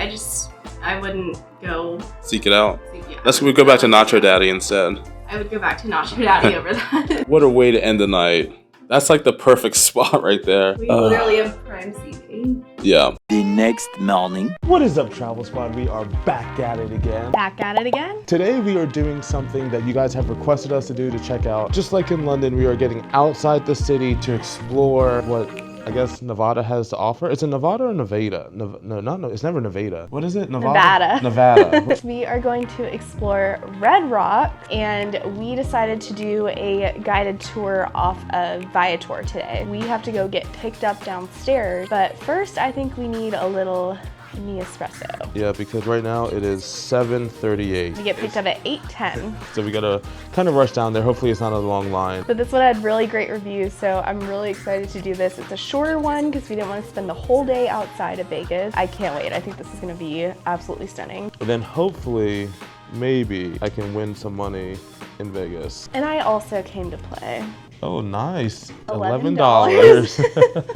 S2: I wouldn't go
S1: Seek it out.
S2: Yeah.
S1: Let's go back to Nacho Daddy instead.
S2: I would go back to Nacho Daddy over that.
S1: What a way to end the night. That's like the perfect spot right there.
S2: We literally have prime seating.
S1: Yeah.
S4: The next morning.
S1: What is up, Travel Squad? We are back at it again.
S2: Back at it again?
S1: Today we are doing something that you guys have requested us to do to check out. Just like in London, we are getting outside the city to explore what I guess Nevada has to offer. Is it Nevada or Nevada? No, it's never Nevada. What is it?
S2: Nevada.
S1: Nevada.
S2: We are going to explore Red Rock, and we decided to do a guided tour off of Viator today. We have to go get picked up downstairs, but first I think we need a little mini espresso.
S1: Yeah, because right now it is 7:38.
S2: We get picked up at 8:10.
S1: So we gotta kind of rush down there. Hopefully it's not a long line.
S2: But this one had really great reviews, so I'm really excited to do this. It's a shorter one because we didn't want to spend the whole day outside of Vegas. I can't wait. I think this is gonna be absolutely stunning.
S1: But then hopefully, maybe I can win some money in Vegas.
S2: And I also came to play.
S1: Oh, nice.
S2: $11.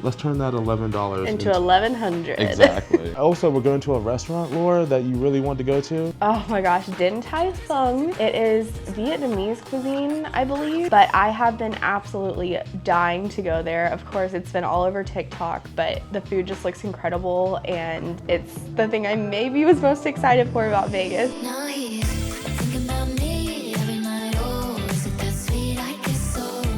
S1: Let's turn that $11
S2: into $1,100.
S1: Exactly. Also, we're going to a restaurant, Laura, that you really want to go to.
S2: Oh my gosh, Din Tai Fung. It is Vietnamese cuisine, I believe, but I have been absolutely dying to go there. Of course, it's been all over TikTok, but the food just looks incredible, and it's the thing I maybe was most excited for about Vegas.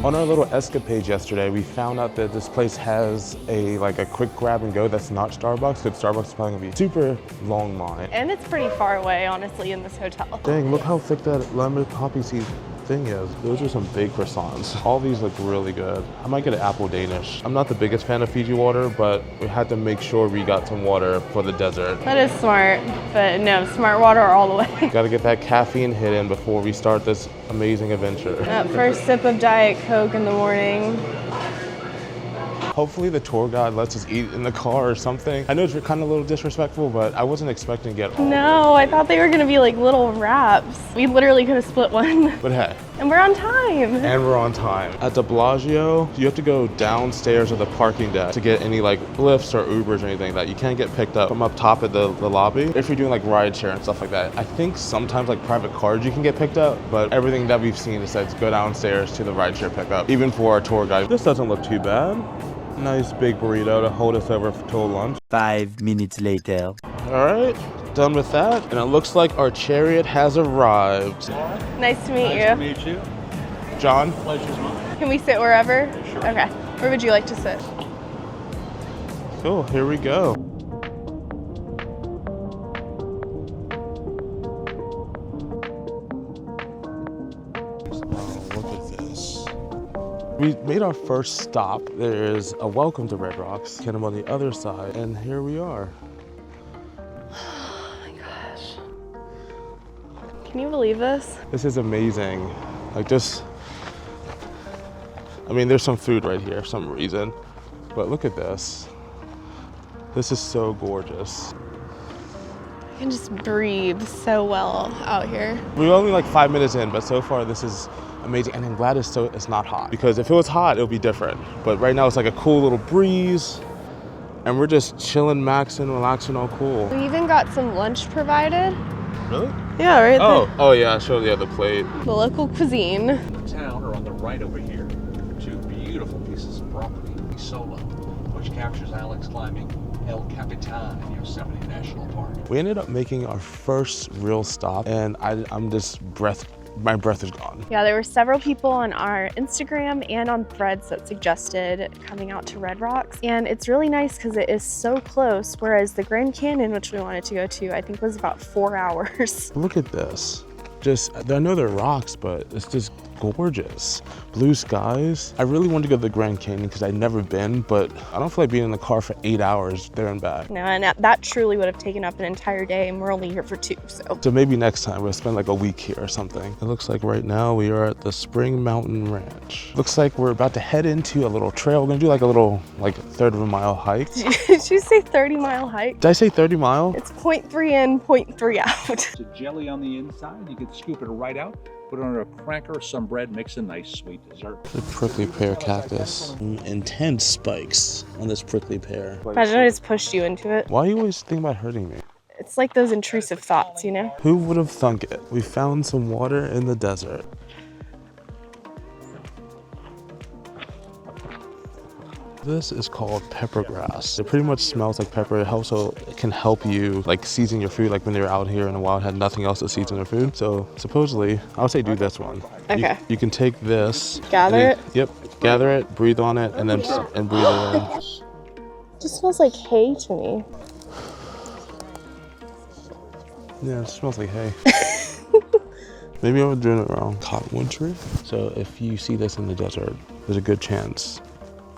S1: On our little escapade yesterday, we found out that this place has a quick grab and go that's not Starbucks, because Starbucks is probably gonna be super long line.
S2: And it's pretty far away, honestly, in this hotel.
S1: Dang, look how thick that lemon poppy seed thing is. Those are some big croissants. All these look really good. I might get an apple Danish. I'm not the biggest fan of Fiji water, but we had to make sure we got some water for the desert.
S2: That is smart, but no, smart water all the way.
S1: Gotta get that caffeine hit in before we start this amazing adventure.
S2: That first sip of Diet Coke in the morning.
S1: Hopefully the tour guide lets us eat in the car or something. I know it's kind of a little disrespectful, but I wasn't expecting to get all.
S2: No, I thought they were gonna be like little wraps. We literally could have split one.
S1: But hey.
S2: And we're on time.
S1: And we're on time. At the Bellagio, you have to go downstairs to the parking deck to get any Lyfts or Ubers or anything that you can't get picked up from up top at the lobby. If you're doing rideshare and stuff like that. I think sometimes private cars you can get picked up, but everything that we've seen is said go downstairs to the rideshare pickup, even for our tour guide. This doesn't look too bad. Nice big burrito to hold us over till lunch.
S4: 5 minutes later.
S1: All right, done with that. And it looks like our chariot has arrived.
S2: Nice to meet you.
S10: Nice to meet you.
S1: John?
S10: Pleasure's mine.
S2: Can we sit wherever?
S10: Sure.
S2: Okay. Where would you like to sit?
S1: Cool, here we go. We made our first stop. There's a welcome to Red Rocks, kind of on the other side, and here we are.
S2: Oh my gosh. Can you believe this?
S1: This is amazing. There's some food right here for some reason, but look at this. This is so gorgeous.
S2: I can just breathe so well out here.
S1: We're only 5 minutes in, but so far this is amazing, and I'm glad it's not hot, because if it was hot, it would be different. But right now it's a cool little breeze, and we're just chilling, maxing, relaxing, all cool.
S2: We even got some lunch provided.
S1: Really?
S2: Yeah, right there.
S1: Oh yeah, I showed the other plate.
S2: The local cuisine.
S10: The town, or on the right over here, two beautiful pieces of property, Solo, which captures Alex climbing El Capitan in Yosemite National Park.
S1: We ended up making our first real stop, and I'm just my breath is gone.
S2: Yeah, there were several people on our Instagram and on Threads that suggested coming out to Red Rocks. And it's really nice because it is so close, whereas the Grand Canyon, which we wanted to go to, I think was about 4 hours.
S1: Look at this. I know they're rocks, but it's just gorgeous. Blue skies. I really wanted to go to the Grand Canyon because I'd never been, but I don't feel like being in the car for 8 hours there and back.
S2: No, and that truly would have taken up an entire day, and we're only here for 2, so.
S1: So maybe next time we'll spend like a week here or something. It looks like right now we are at the Spring Mountain Ranch. Looks like we're about to head into a little trail. We're gonna do like a little, like 1/3 of a mile hike.
S2: Did you say 30-mile hike?
S1: Did I say 30 mile?
S2: It's 0.3 in, 0.3 out.
S10: It's a jelly on the inside. You can scoop it right out, put it on a cracker, some bread, makes a nice sweet dessert.
S1: The prickly pear cactus. Intense spikes on this prickly pear.
S2: Imagine I just pushed you into it.
S1: Why are you always thinking about hurting me?
S2: It's like those intrusive thoughts, you know?
S1: Who would have thunk it? We found some water in the desert. This is called pepper grass. It pretty much smells like pepper. It also can help you like season your food, like when you're out here in the wild, had nothing else to season your food. So supposedly, I would say do this one.
S2: Okay.
S1: You can take this.
S2: Gather it?
S1: Yep. Gather it, breathe on it, and then breathe it in.
S2: It just smells like hay to me.
S1: Yeah, it smells like hay. Maybe I was doing it wrong. Cottonwood tree. So if you see this in the desert, there's a good chance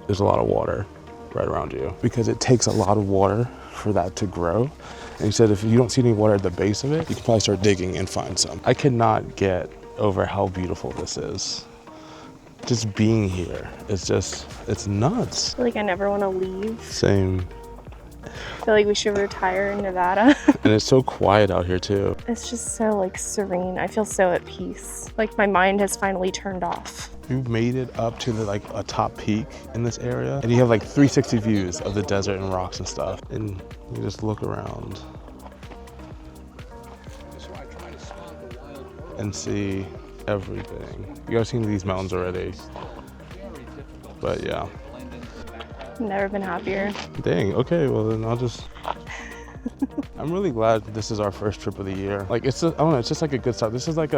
S1: there's a lot of water right around you because it takes a lot of water for that to grow. And he said if you don't see any water at the base of it, you can probably start digging and find some. I cannot get over how beautiful this is. Just being here, it's nuts.
S2: I feel like I never want to leave.
S1: Same.
S2: I feel like we should retire in Nevada.
S1: And it's so quiet out here too.
S2: It's just so like serene. I feel so at peace. Like my mind has finally turned off.
S1: You've made it up to the, like a top peak in this area, and you have like 360 views of the desert and rocks and stuff. And you just look around and see everything. You guys seen these mountains already, but yeah.
S2: Never been happier.
S1: Dang, okay, well then I'll just... I'm really glad this is our first trip of the year. Like, I don't know, it's just like a good start. This is like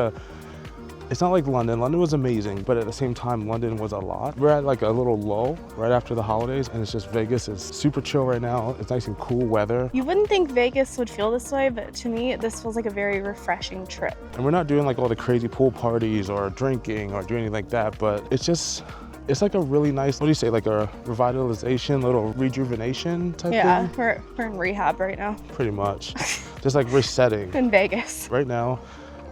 S1: it's not like London. London was amazing, but at the same time, London was a lot. We're at like a little lull right after the holidays, and it's just Vegas is super chill right now. It's nice and cool weather.
S2: You wouldn't think Vegas would feel this way, but to me, this feels like a very refreshing trip.
S1: And we're not doing like all the crazy pool parties or drinking or doing anything like that, but it's like a really nice, what do you say, like a revitalization, little rejuvenation type thing?
S2: Yeah, we're in rehab right now.
S1: Pretty much. Just like resetting.
S2: In Vegas.
S1: Right now,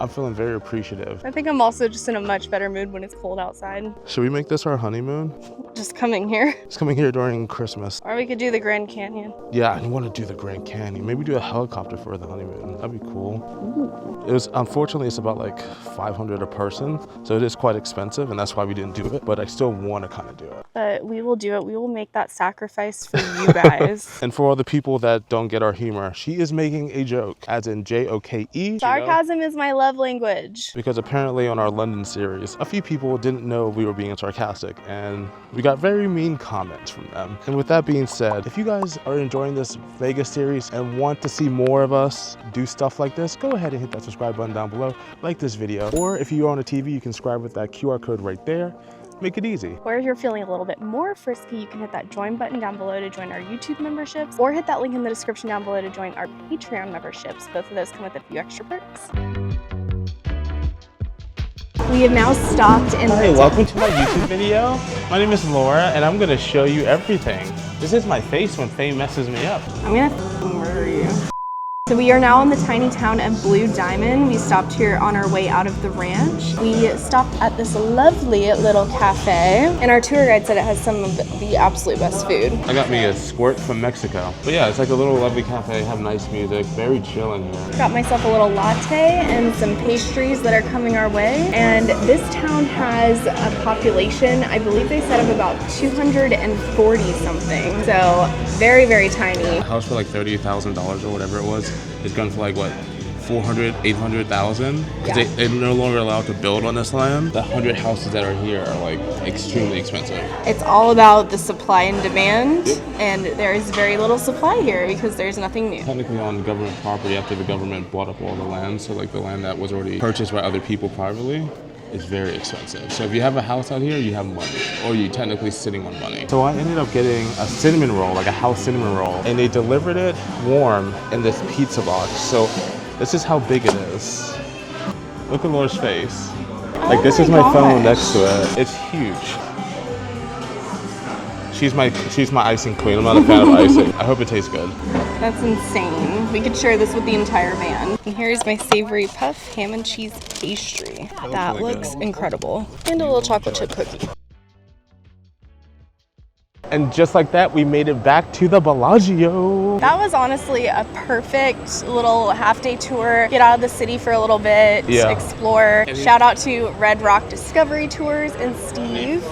S1: I'm feeling very appreciative.
S2: I think I'm also just in a much better mood when it's cold outside.
S1: Should we make this our honeymoon?
S2: Just coming here.
S1: It's coming here during Christmas.
S2: Or we could do the Grand Canyon.
S1: Yeah, I want to do the Grand Canyon. Maybe do a helicopter for the honeymoon. That'd be cool. Unfortunately, it's about like $500 a person. So it is quite expensive, and that's why we didn't do it. But I still want to kind of do it.
S2: But we will do it. We will make that sacrifice for you guys.
S1: And for all the people that don't get our humor, she is making a joke, as in J-O-K-E.
S2: Sarcasm is my love language.
S1: Because apparently on our London series, a few people didn't know we were being sarcastic, and we got very mean comments from them. And with that being said, if you guys are enjoying this Vegas series and want to see more of us do stuff like this, go ahead and hit that subscribe button down below, like this video, or if you're on a TV, you can subscribe with that QR code right there. Make it easy.
S2: Or if you're feeling a little bit more frisky, you can hit that join button down below to join our YouTube memberships, or hit that link in the description down below to join our Patreon memberships. Both of those come with a few extra perks. We have now stopped in
S1: Hi, welcome to my YouTube video. My name is Laura, and I'm gonna show you everything. This is my face when Faye messes me up.
S2: I'm gonna murder you. So we are now in the tiny town of Blue Diamond. We stopped here on our way out of the ranch. We stopped at this lovely little cafe, and our tour guide said it has some of the absolute best food.
S1: I got me a squirt from Mexico. But yeah, it's like a little lovely cafe, have nice music, very chill in here.
S2: Got myself a little latte and some pastries that are coming our way. And this town has a population, I believe they said, of about 240 something. So very, very tiny.
S1: A house for like $30,000 or whatever it was is going for like what, 400, 800,000?
S2: Yeah.
S1: They're no longer allowed to build on this land. The 100 houses that are here are like extremely expensive.
S2: It's all about the supply and demand, and there is very little supply here because there's nothing new.
S1: Technically on government property after the government bought up all the land, so like the land that was already purchased by other people privately, is very expensive. So if you have a house out here, you have money, or you're technically sitting on money. So I ended up getting a cinnamon roll, like a house cinnamon roll, and they delivered it warm in this pizza box. So this is how big it is. Look at Laura's face. Like, this is my phone next to it. It's huge. She's my icing queen. I'm not a fan of icing. I hope it tastes good.
S2: That's insane. We could share this with the entire van. And here's my savory puff ham and cheese pastry. That
S1: really
S2: looks incredible. And a little chocolate chip cookie.
S1: And just like that, we made it back to the Bellagio.
S2: That was honestly a perfect little half-day tour. Get out of the city for a little bit, explore. Shout out to Red Rock Discovery Tours and Steve.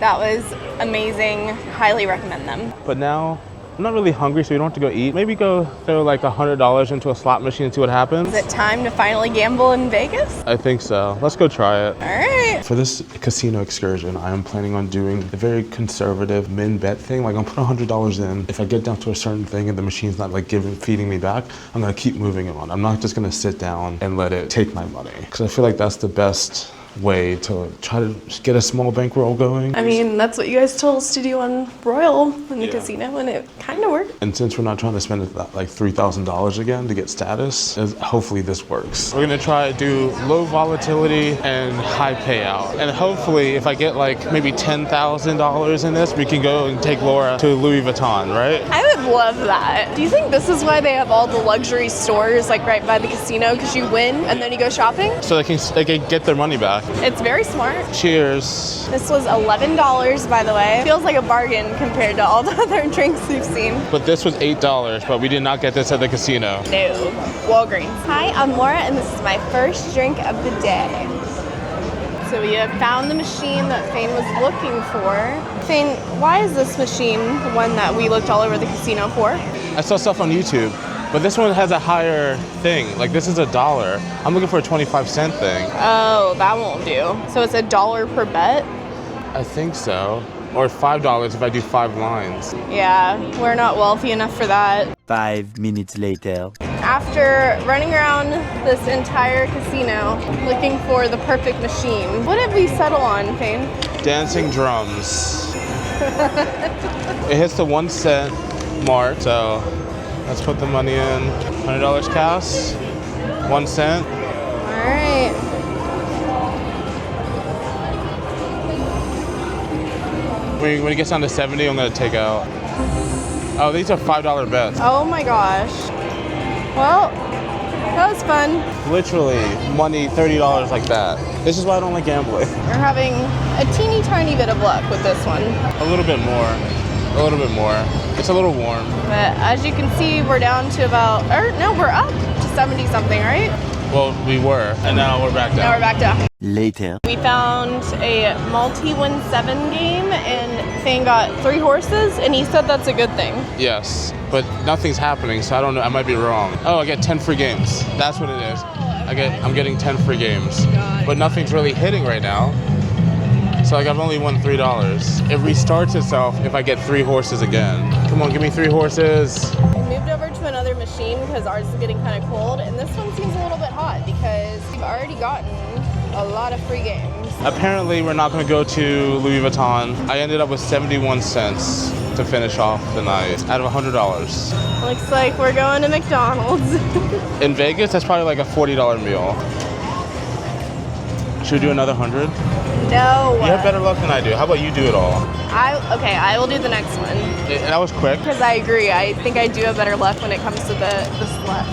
S2: That was amazing. Highly recommend them.
S1: But now, I'm not really hungry, so we don't have to go eat. Maybe go throw like $100 into a slot machine and see what happens.
S2: Is it time to finally gamble in Vegas?
S1: I think so. Let's go try it.
S2: All right.
S1: For this casino excursion, I am planning on doing the very conservative min bet thing. Like, I'm putting $100 in. If I get down to a certain thing and the machine's not like feeding me back, I'm gonna keep moving it on. I'm not just gonna sit down and let it take my money. Because I feel like that's the best way to try to get a small bankroll going.
S3: I mean, that's what you guys told us to do on Royal in the casino, and it kind of worked.
S1: And since we're not trying to spend like $3,000 again to get status, hopefully this works. We're gonna try to do low volatility and high payout. And hopefully if I get like maybe $10,000 in this, we can go and take Laura to Louis Vuitton, right?
S2: I would love that. Do you think this is why they have all the luxury stores like right by the casino? Because you win and then you go shopping?
S1: So they can get their money back.
S2: It's very smart.
S1: Cheers.
S2: This was $11, by the way. Feels like a bargain compared to all the other drinks we've seen.
S1: But this was $8, but we did not get this at the casino.
S2: No. Walgreens. Hi, I'm Laura, and this is my first drink of the day. So we have found the machine that Fain was looking for. Fain, why is this machine the one that we looked all over the casino for?
S1: I saw stuff on YouTube. But this one has a higher thing. Like, this is $1. I'm looking for a 25-cent thing.
S2: Oh, that won't do. So it's $1 per bet?
S1: I think so. Or $5 if I do 5 lines.
S2: Yeah, we're not wealthy enough for that.
S4: 5 minutes later.
S2: After running around this entire casino looking for the perfect machine, what did we settle on, Fain?
S1: Dancing drums. It hits the 1 cent mark, so let's put the money in. $100 cash, 1 cent.
S2: All right.
S1: When it gets down to 70, I'm gonna take out. Oh, these are $5 bets.
S2: Oh my gosh. Well, that was fun.
S1: Literally, money, $30 like that. This is why I don't like gambling.
S2: We're having a teeny tiny bit of luck with this one.
S1: A little bit more. A little bit more. It's a little warm.
S2: But as you can see, we're down to about, or no, we're up to 70 something, right?
S1: Well, we were, and now we're back down.
S2: Now we're back down.
S4: Later.
S2: We found a multi-win 7 game, and Fain got 3 horses, and he said that's a good thing.
S1: Yes, but nothing's happening, so I don't know. I might be wrong. Oh, I get 10 free games. That's what it is. I'm getting 10 free games, but nothing's really hitting right now. So like I've only won $3. It restarts itself if I get 3 horses again. Come on, give me 3 horses.
S2: We moved over to another machine because ours is getting kind of cold, and this one seems a little bit hot because we've already gotten a lot of free games.
S1: Apparently we're not going to go to Louis Vuitton. I ended up with 71 cents to finish off the night out of $100.
S2: Looks like we're going to McDonald's.
S1: In Vegas, that's probably like a $40 meal. Should we do another 100?
S2: No.
S1: You have better luck than I do. How about you do it all?
S2: Okay, I will do the next one.
S1: That was quick.
S2: Because I agree. I think I do have better luck when it comes to the slot.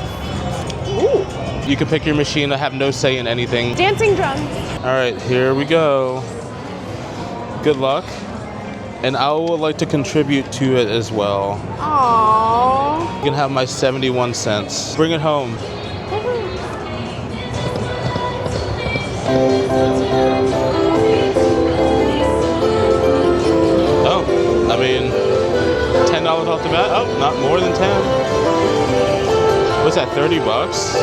S2: Ooh.
S1: You can pick your machine. I have no say in anything.
S2: Dancing drums.
S1: All right, here we go. Good luck. And I would like to contribute to it as well.
S2: Aww.
S1: You can have my 71 cents. Bring it home. Oh, I mean, $10 off the bat? Oh, not more than 10. What's that, 30 bucks?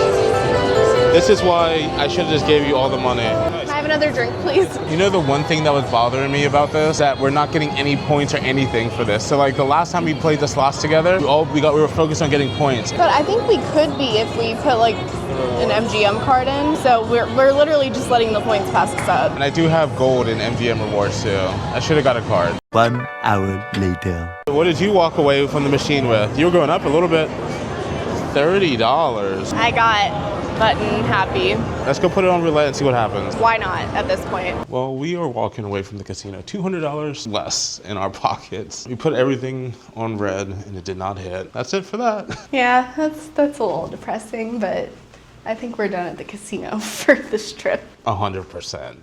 S1: This is why I should have just gave you all the money.
S2: Can I have another drink, please?
S1: You know the one thing that was bothering me about this? That we're not getting any points or anything for this. So like the last time we played the slots together, we were focused on getting points.
S2: But I think we could be if we put like an MGM card in. So we're literally just letting the points pass us up.
S1: And I do have gold in MGM rewards too. I should have got a card.
S4: 1 hour later.
S1: What did you walk away from the machine with? You were going up a little bit. $30.
S2: I got button happy.
S1: Let's go put it on roulette and see what happens.
S2: Why not at this point?
S1: Well, we are walking away from the casino. $200 less in our pockets. We put everything on red and it did not hit. That's it for that.
S2: Yeah, that's a little depressing, but I think we're done at the casino for this trip.
S1: 100%.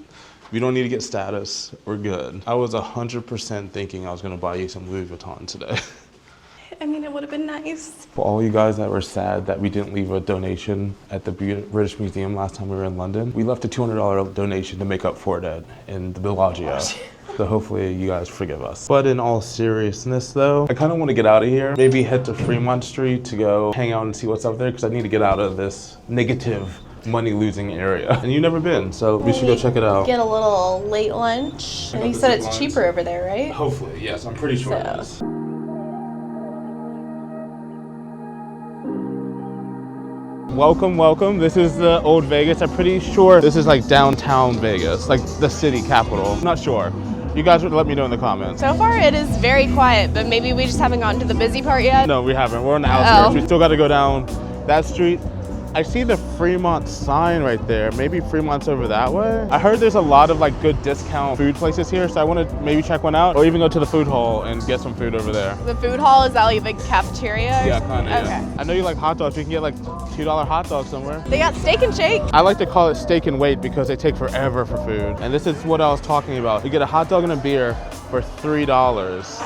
S1: We don't need to get status. We're good. I was 100% thinking I was gonna buy you some Louis Vuitton today.
S2: I mean, it would have been nice.
S1: For all you guys that were sad that we didn't leave a donation at the British Museum last time we were in London, we left a $200 donation to make up for it in the Bellagio. So hopefully you guys forgive us. But in all seriousness though, I kind of want to get out of here. Maybe head to Fremont Street to go hang out and see what's up there because I need to get out of this negative money losing area. And you've never been, so we should go check it out.
S2: Get a little late lunch. And you said it's cheaper over there, right?
S1: Hopefully, yes, I'm pretty sure it is. Welcome, welcome. This is the old Vegas. I'm pretty sure this is like downtown Vegas, like the city capital. I'm not sure. You guys would let me know in the comments.
S2: So far it is very quiet, but maybe we just haven't gotten to the busy part yet.
S1: No, we haven't. We're on the outskirts. We still got to go down that street. I see the Fremont sign right there. Maybe Fremont's over that way. I heard there's a lot of like good discount food places here, so I want to maybe check one out or even go to the food hall and get some food over there.
S2: The food hall, is that like a big cafeteria?
S1: Yeah, kind of.
S2: Okay.
S1: Yeah. I know you like hot dogs. We can get like $2 hot dogs somewhere.
S2: They got steak and shake.
S1: I like to call it steak and wait because they take forever for food. And this is what I was talking about. You get a hot dog and a beer for $3.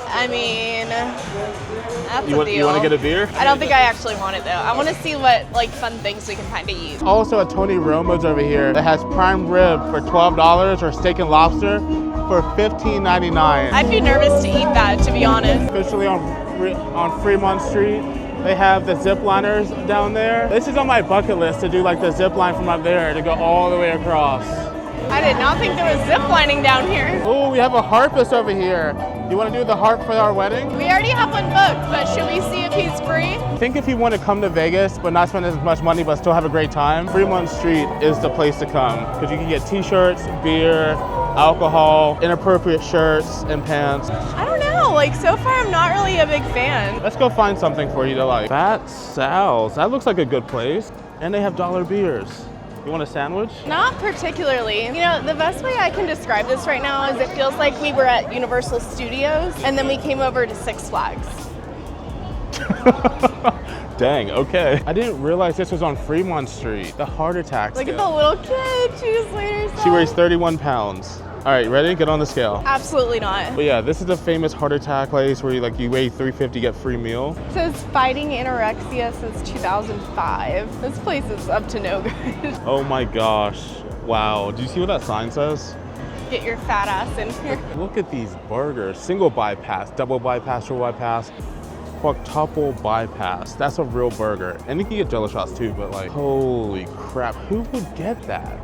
S2: I mean, that's a deal.
S1: You want to get a beer?
S2: I don't think I actually want it though. I want to see what like fun things we can find to eat.
S1: Also at Tony Romo's over here that has prime rib for $12 or steak and lobster for $15.99.
S2: I'd be nervous to eat that, to be honest.
S1: Especially on Fremont Street. They have the zip liners down there. This is on my bucket list to do like the zip line from up there to go all the way across.
S2: I did not think there was zip lining down here.
S1: Oh, we have a harpist over here. You want to do the harp for our wedding?
S2: We already have one booked, but should we see if he's free?
S1: I think if you want to come to Vegas but not spend as much money but still have a great time, Fremont Street is the place to come because you can get t-shirts, beer, alcohol, inappropriate shirts and pants.
S2: I don't know, like so far I'm not really a big fan.
S1: Let's go find something for you to like. Fat Sal's, that looks like a good place. And they have dollar beers. You want a sandwich?
S2: Not particularly. You know, the best way I can describe this right now is it feels like we were at Universal Studios and then we came over to Six Flags.
S1: Dang, okay. I didn't realize this was on Fremont Street. The heart attack
S2: Look
S1: scale.
S2: at the little kid, she just laid herself.
S1: She weighs 31 pounds. All right, ready? Get on the scale.
S2: Absolutely not.
S1: But yeah, this is a famous heart attack place where you weigh 350, get free meal.
S2: It says fighting anorexia since 2005. This place is up to no good.
S1: Oh my gosh. Wow. Do you see what that sign says?
S2: Get your fat ass in here.
S1: Look at these burgers. Single bypass, double bypass, triple bypass, quadruple bypass. That's a real burger. And you can get jello shots too, but like, holy crap. Who would get that?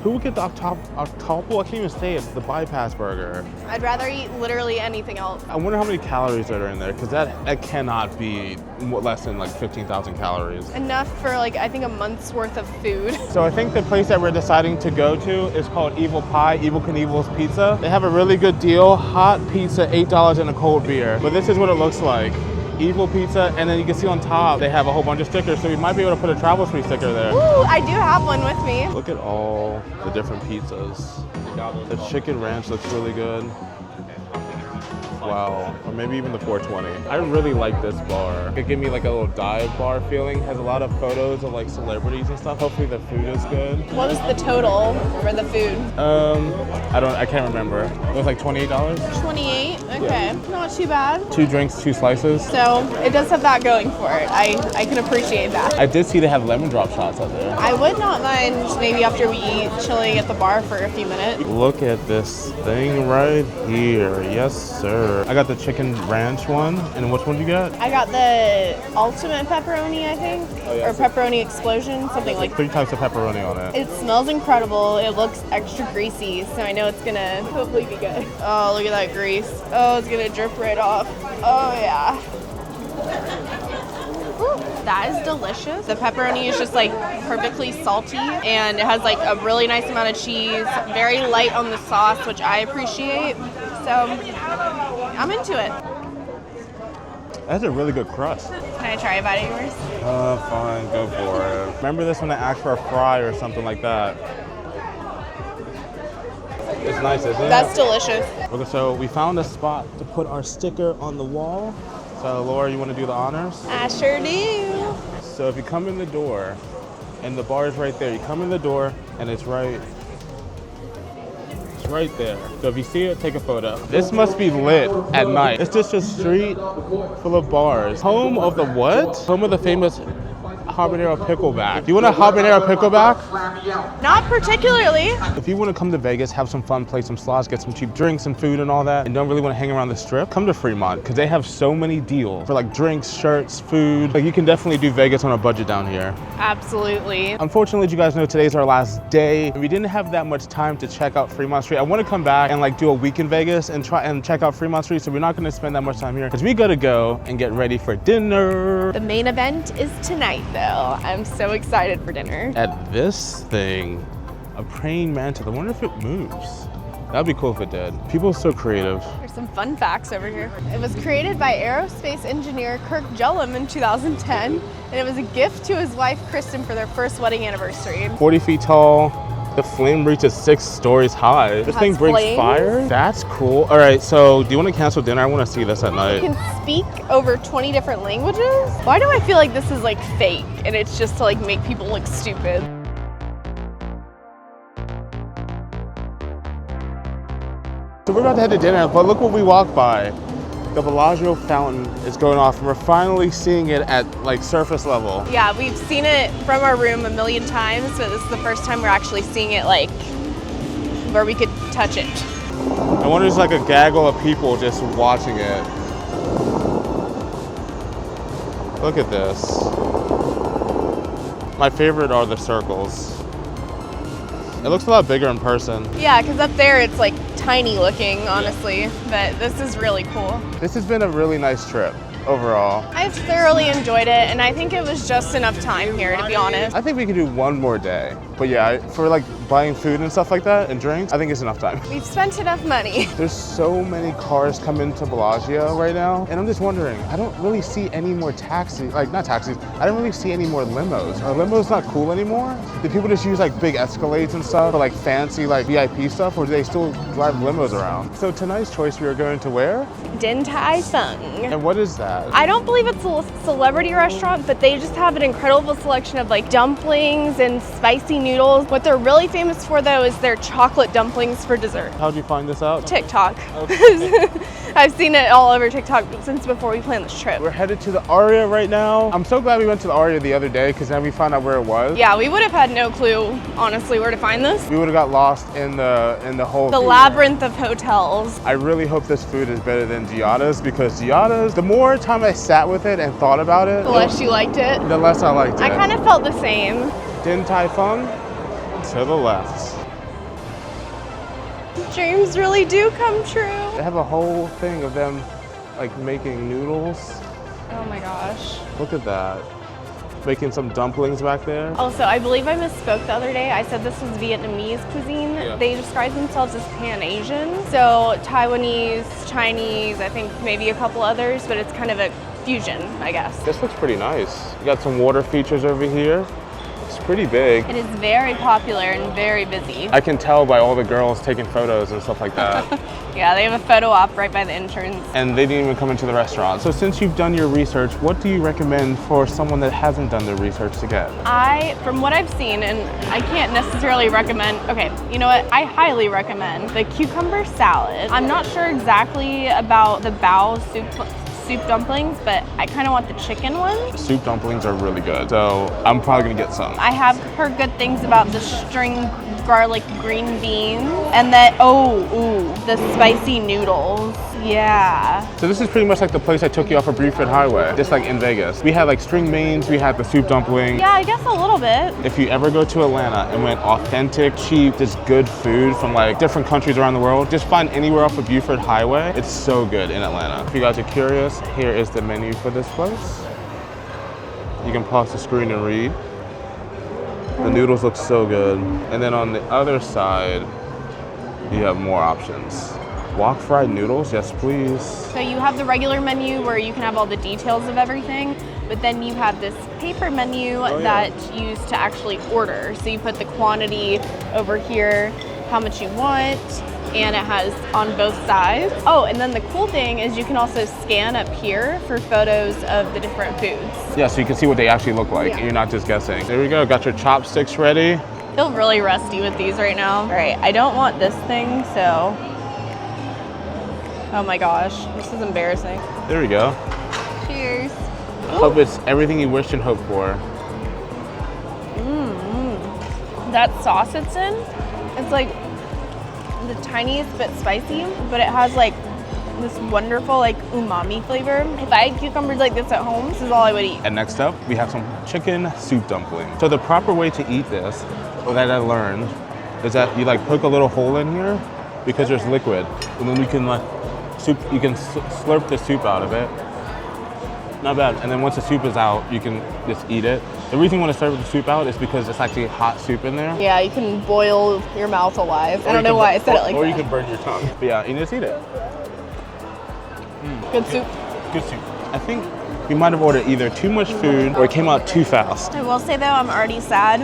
S1: Who would get the octuple? I can't even say it, the bypass burger.
S2: I'd rather eat literally anything else.
S1: I wonder how many calories are in there, because that cannot be less than like 15,000 calories.
S2: Enough for like, I think a month's worth of food.
S1: So I think the place that we're deciding to go to is called Evil Pie, Evil Knievel's Pizza. They have a really good deal, hot pizza, $8 and a cold beer. But this is what it looks like. Evil Pizza, and then you can see on top they have a whole bunch of stickers, so we might be able to put a TravelSpree sticker there.
S2: Ooh, I do have one with me.
S1: Look at all the different pizzas. The chicken ranch looks really good. Wow, or maybe even the 420. I really like this bar. It gave me like a little dive bar feeling. Has a lot of photos of like celebrities and stuff. Hopefully the food is good.
S2: What was the total for the food?
S1: I can't remember. It was like $28.
S2: 28, okay, not too bad.
S1: 2 drinks, 2 slices.
S2: So it does have that going for it. I can appreciate that.
S1: I did see they have lemon drop shots out there.
S2: I would not mind maybe after we eat chilling at the bar for a few minutes.
S1: Look at this thing right here. Yes, sir. I got the chicken ranch one. And which one did you get?
S2: I got the ultimate pepperoni, I think,
S1: yeah.
S2: or pepperoni explosion, something like that.
S1: 3 types of pepperoni on it.
S2: It smells incredible. It looks extra greasy, so I know it's gonna hopefully be good. Oh, look at that grease. Oh, it's gonna drip right off. Oh, yeah. Ooh, that is delicious. The pepperoni is just like perfectly salty and it has like a really nice amount of cheese, very light on the sauce, which I appreciate. So I'm into it.
S1: That's a really good crust.
S2: Can I try a bite of yours?
S1: Fine, go for it. Remember this when I asked for a fry or something like that. It's nice, isn't it?
S2: That's delicious.
S1: Okay, so we found a spot to put our sticker on the wall. So Laura, you want to do the honors?
S2: I sure do.
S1: So if you come in the door, and the bar is right there, you come in the door and it's right there. So if you see it, take a photo. This must be lit at night. It's just a street full of bars. Home of the what? Home of the famous habanero pickleback. Do you want a habanero pickleback?
S2: Not particularly.
S1: If you want to come to Vegas, have some fun, play some slots, get some cheap drinks and food and all that, and don't really want to hang around the strip, come to Fremont, because they have so many deals for like drinks, shirts, food. Like you can definitely do Vegas on a budget down here.
S2: Absolutely.
S1: Unfortunately, you guys know today's our last day. We didn't have that much time to check out Fremont Street. I want to come back and like do a week in Vegas and try and check out Fremont Street, so we're not going to spend that much time here because we got to go and get ready for dinner.
S2: The main event is tonight, though. I'm so excited for dinner.
S1: At this thing, a praying mantis. I wonder if it moves. That'd be cool if it did. People are so creative.
S2: There's some fun facts over here. It was created by aerospace engineer Kirk Jellum in 2010, and it was a gift to his wife Kristen for their first wedding anniversary.
S1: 40 feet tall. The flame reaches 6 stories high. This thing breaks fire? That's cool. All right, so do you want to cancel dinner? I want to see this at night.
S2: You can speak over 20 different languages? Why do I feel like this is like fake and it's just to like make people look stupid?
S1: So we're about to head to dinner, but look what we walked by. The Bellagio fountain is going off and we're finally seeing it at like surface level.
S2: Yeah, we've seen it from our room a million times, but this is the first time we're actually seeing it like where we could touch it.
S1: I wonder if there's like a gaggle of people just watching it. Look at this. My favorite are the circles. It looks a lot bigger in person.
S2: Yeah, because up there it's like tiny looking, honestly, but this is really cool.
S1: This has been a really nice trip overall.
S2: I've thoroughly enjoyed it, and I think it was just enough time here, to be honest.
S1: I think we could do one more day. But yeah, for like buying food and stuff like that and drinks, I think it's enough time.
S2: We've spent enough money.
S1: There's so many cars coming to Bellagio right now, and I'm just wondering, I don't really see any more taxis, like not taxis, I don't really see any more limos. Are limos not cool anymore? Do people just use like big Escalades and stuff, or like fancy like VIP stuff, or do they still drive limos around? So tonight's choice, we are going to where?
S2: Din Tai Fung.
S1: And what is that?
S2: I don't believe it's a celebrity restaurant, but they just have an incredible selection of like dumplings and spicy noodles. What they're really famous for though is their chocolate dumplings for dessert.
S1: How'd you find this out?
S2: TikTok.
S1: Okay.
S2: I've seen it all over TikTok since before we planned this trip.
S1: We're headed to the Aria right now. I'm so glad we went to the Aria the other day because then we found out where it was.
S2: Yeah, we would have had no clue, honestly, where to find this.
S1: We would have got lost in the whole
S2: labyrinth of hotels.
S1: I really hope this food is better than Giada's, because Giada's, the more time I sat with it and thought about it,
S2: The less you liked it.
S1: The less I liked it.
S2: I kind of felt the same.
S1: Din Tai Fung, to the left.
S2: Dreams really do come true.
S1: They have a whole thing of them like making noodles.
S2: Oh my gosh.
S1: Look at that. Making some dumplings back there.
S2: Also, I believe I misspoke the other day. I said this was Vietnamese cuisine.
S1: Yeah.
S2: They describe themselves as Pan-Asian. So Taiwanese, Chinese, I think maybe a couple others, but it's kind of a fusion, I guess.
S1: This looks pretty nice. You got some water features over here. It's pretty big.
S2: It is very popular and very busy.
S1: I can tell by all the girls taking photos and stuff like that.
S2: Yeah, they have a photo op right by the entrance.
S1: And they didn't even come into the restaurant. So since you've done your research, what do you recommend for someone that hasn't done their research to get?
S2: From what I've seen, and I can't necessarily recommend, okay, you know what? I highly recommend the cucumber salad. I'm not sure exactly about the bao soup dumplings, but I kind of want the chicken ones.
S1: The soup dumplings are really good, so I'm probably gonna get some.
S2: I have heard good things about the string garlic green beans and the spicy noodles. Yeah.
S1: So this is pretty much like the place I took you off of Buford Highway, just like in Vegas. We had like string beans, we had the soup dumpling.
S2: Yeah, I guess a little bit.
S1: If you ever go to Atlanta and want authentic, cheap, just good food from like different countries around the world, just find anywhere off of Buford Highway. It's so good in Atlanta. If you guys are curious, here is the menu for this place. You can pause the screen and read. The noodles look so good. And then on the other side, you have more options. Wok fried noodles, yes please.
S2: So you have the regular menu where you can have all the details of everything, but then you have this paper menu that you use to actually order. So you put the quantity over here, how much you want, and it has on both sides. Oh, and then the cool thing is you can also scan up here for photos of the different foods.
S1: Yeah, so you can see what they actually look like. You're not just guessing. There we go, got your chopsticks ready.
S2: I feel really rusty with these right now. All right, I don't want this thing, so. Oh my gosh, this is embarrassing.
S1: There we go.
S2: Cheers.
S1: I hope it's everything you wished and hoped for.
S2: That sauce it's in, it's like the tiniest bit spicy, but it has like this wonderful like umami flavor. If I had cucumbers like this at home, this is all I would eat.
S1: And next up, we have some chicken soup dumpling. So the proper way to eat this, that I learned, is that you like poke a little hole in here because there's liquid, and then you can like you can slurp the soup out of it. Not bad. And then once the soup is out, you can just eat it. The reason you want to slurp the soup out is because it's actually hot soup in there.
S2: Yeah, you can boil your mouth alive. I don't know why I said it like that.
S1: Or you can burn your tongue. But yeah, you just eat it.
S2: Good soup.
S1: Good soup. I think we might have ordered either too much food or it came out too fast.
S2: I will say though, I'm already sad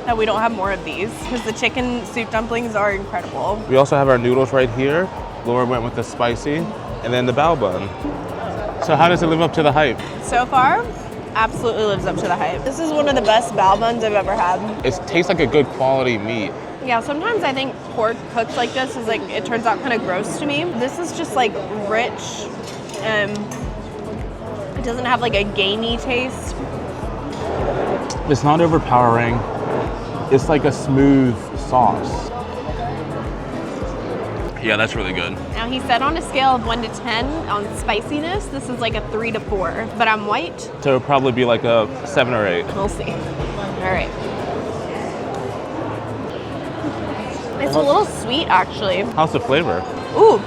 S2: that we don't have more of these because the chicken soup dumplings are incredible.
S1: We also have our noodles right here. Laura went with the spicy, and then the bao bun. So how does it live up to the hype?
S2: So far, absolutely lives up to the hype. This is one of the best bao buns I've ever had.
S1: It tastes like a good quality meat.
S2: Yeah, sometimes I think pork cooked like this is like, it turns out kind of gross to me. This is just like rich, and it doesn't have like a gamey taste.
S1: It's not overpowering. It's like a smooth sauce. Yeah, that's really good.
S2: Now he said on a scale of 1 to 10 on spiciness, this is like a 3 to 4, but I'm white.
S1: So it'll probably be like a 7 or 8.
S2: We'll see. All right. It's a little sweet actually.
S1: How's the flavor?
S2: Ooh.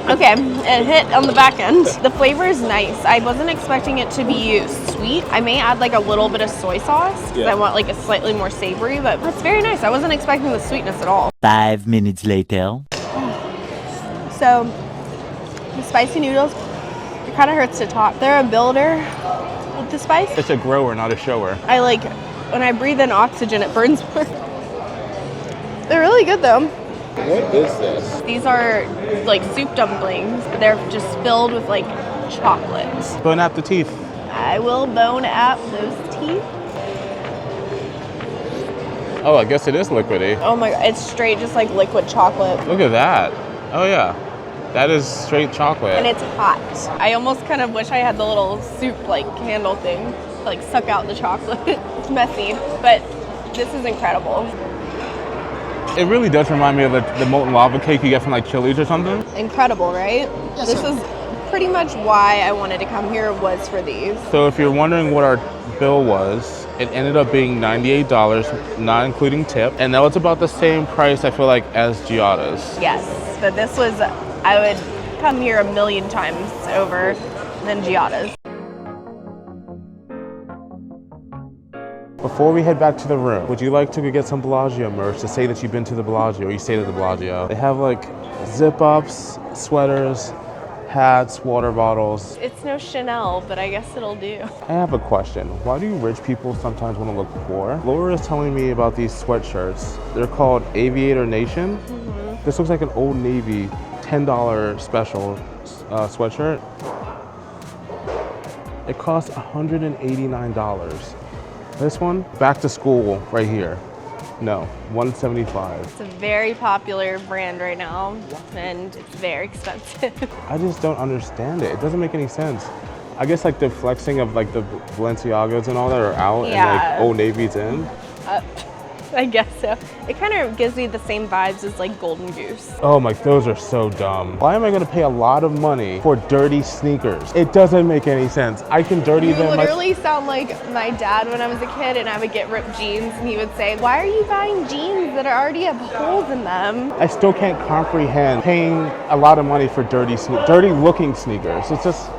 S2: Okay, it hit on the back end. The flavor is nice. I wasn't expecting it to be sweet. I may add like a little bit of soy sauce because I want like a slightly more savory, but it's very nice. I wasn't expecting the sweetness at all.
S4: 5 minutes later.
S2: So, the spicy noodles, it kind of hurts to talk. They're a builder with the spice.
S1: It's a grower, not a shower.
S2: I like, when I breathe in oxygen, it burns more. They're really good though.
S1: What is this?
S2: These are like soup dumplings. They're just filled with like chocolate.
S1: Bone up the teeth.
S2: I will bone out those teeth.
S1: Oh, I guess it is liquidy.
S2: Oh my god, it's straight just like liquid chocolate.
S1: Look at that. Oh yeah. That is straight chocolate.
S2: And it's hot. I almost kind of wish I had the little soup like handle thing to like suck out the chocolate. It's messy, but this is incredible.
S1: It really does remind me of the molten lava cake you get from like Chili's or something.
S2: Incredible, right? This is pretty much why I wanted to come here, was for these.
S1: So if you're wondering what our bill was, it ended up being $98, not including tip. And that was about the same price, I feel like, as Giada's.
S2: Yes, but this was, I would come here 1,000,000 times over than Giada's.
S1: Before we head back to the room, would you like to go get some Bellagio merch to say that you've been to the Bellagio or you stayed at the Bellagio? They have like zip-ups, sweaters, hats, water bottles.
S2: It's no Chanel, but I guess it'll do.
S1: I have a question. Why do rich people sometimes want to look poor? Laura is telling me about these sweatshirts. They're called Aviator Nation. Mm-hmm. This looks like an Old Navy $10 special sweatshirt. It costs $189. This one, back to school right here. No, $175.
S2: It's a very popular brand right now, and it's very expensive.
S1: I just don't understand it. It doesn't make any sense. I guess like the flexing of like the Balenciagas and all that are out, and like Old Navy's in.
S2: I guess so. It kind of gives me the same vibes as like Golden Goose.
S1: Oh my, those are so dumb. Why am I gonna pay a lot of money for dirty sneakers? It doesn't make any sense. I can dirty them.
S2: You literally sound like my dad when I was a kid and I would get ripped jeans and he would say, why are you buying jeans that already have holes in them?
S1: I still can't comprehend paying a lot of money for dirty looking sneakers. It's just,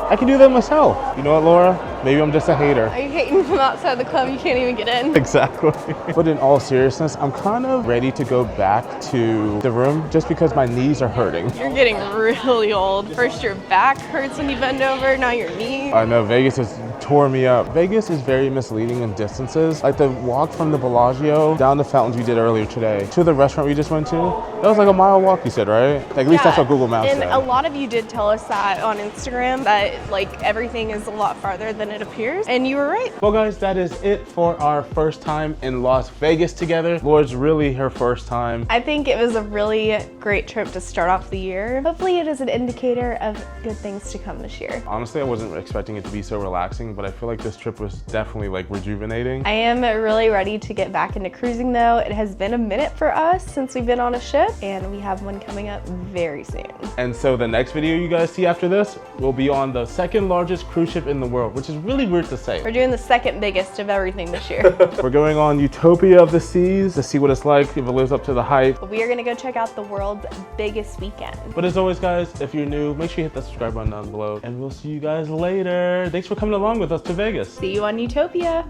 S1: I can do that myself. You know what, Laura? Maybe I'm just a hater.
S2: Are you hating from outside the club? You can't even get in.
S1: Exactly. But in all seriousness, I'm kind of ready to go back to the room just because my knees are hurting.
S2: You're getting really old. First your back hurts when you bend over, now your knee.
S1: I know, Vegas has tore me up. Vegas is very misleading in distances. Like the walk from the Bellagio down the fountains we did earlier today to the restaurant we just went to, that was like a mile walk, you said, right? Like, at least that's what Google Maps
S2: and
S1: said.
S2: a lot of you did tell us that on Instagram, that like everything is a lot farther than it appears, and you were right.
S1: Well guys, that is it for our first time in Las Vegas together. Laura's really her first time.
S2: I think it was a really great trip to start off the year. Hopefully it is an indicator of good things to come this year.
S1: Honestly, I wasn't expecting it to be so relaxing, but I feel like this trip was definitely like rejuvenating.
S2: I am really ready to get back into cruising though. It has been a minute for us since we've been on a ship, and we have one coming up very soon.
S1: And so the next video you guys see after this will be on the second largest cruise ship in the world, which is really weird to say.
S2: We're doing the second biggest of everything this year.
S1: We're going on Utopia of the Seas to see what it's like, if it lives up to the hype.
S2: We are gonna go check out the world's biggest weekend.
S1: But as always guys, if you're new, make sure you hit that subscribe button down below, and we'll see you guys later. Thanks for coming along with us to Vegas.
S2: See you on Utopia.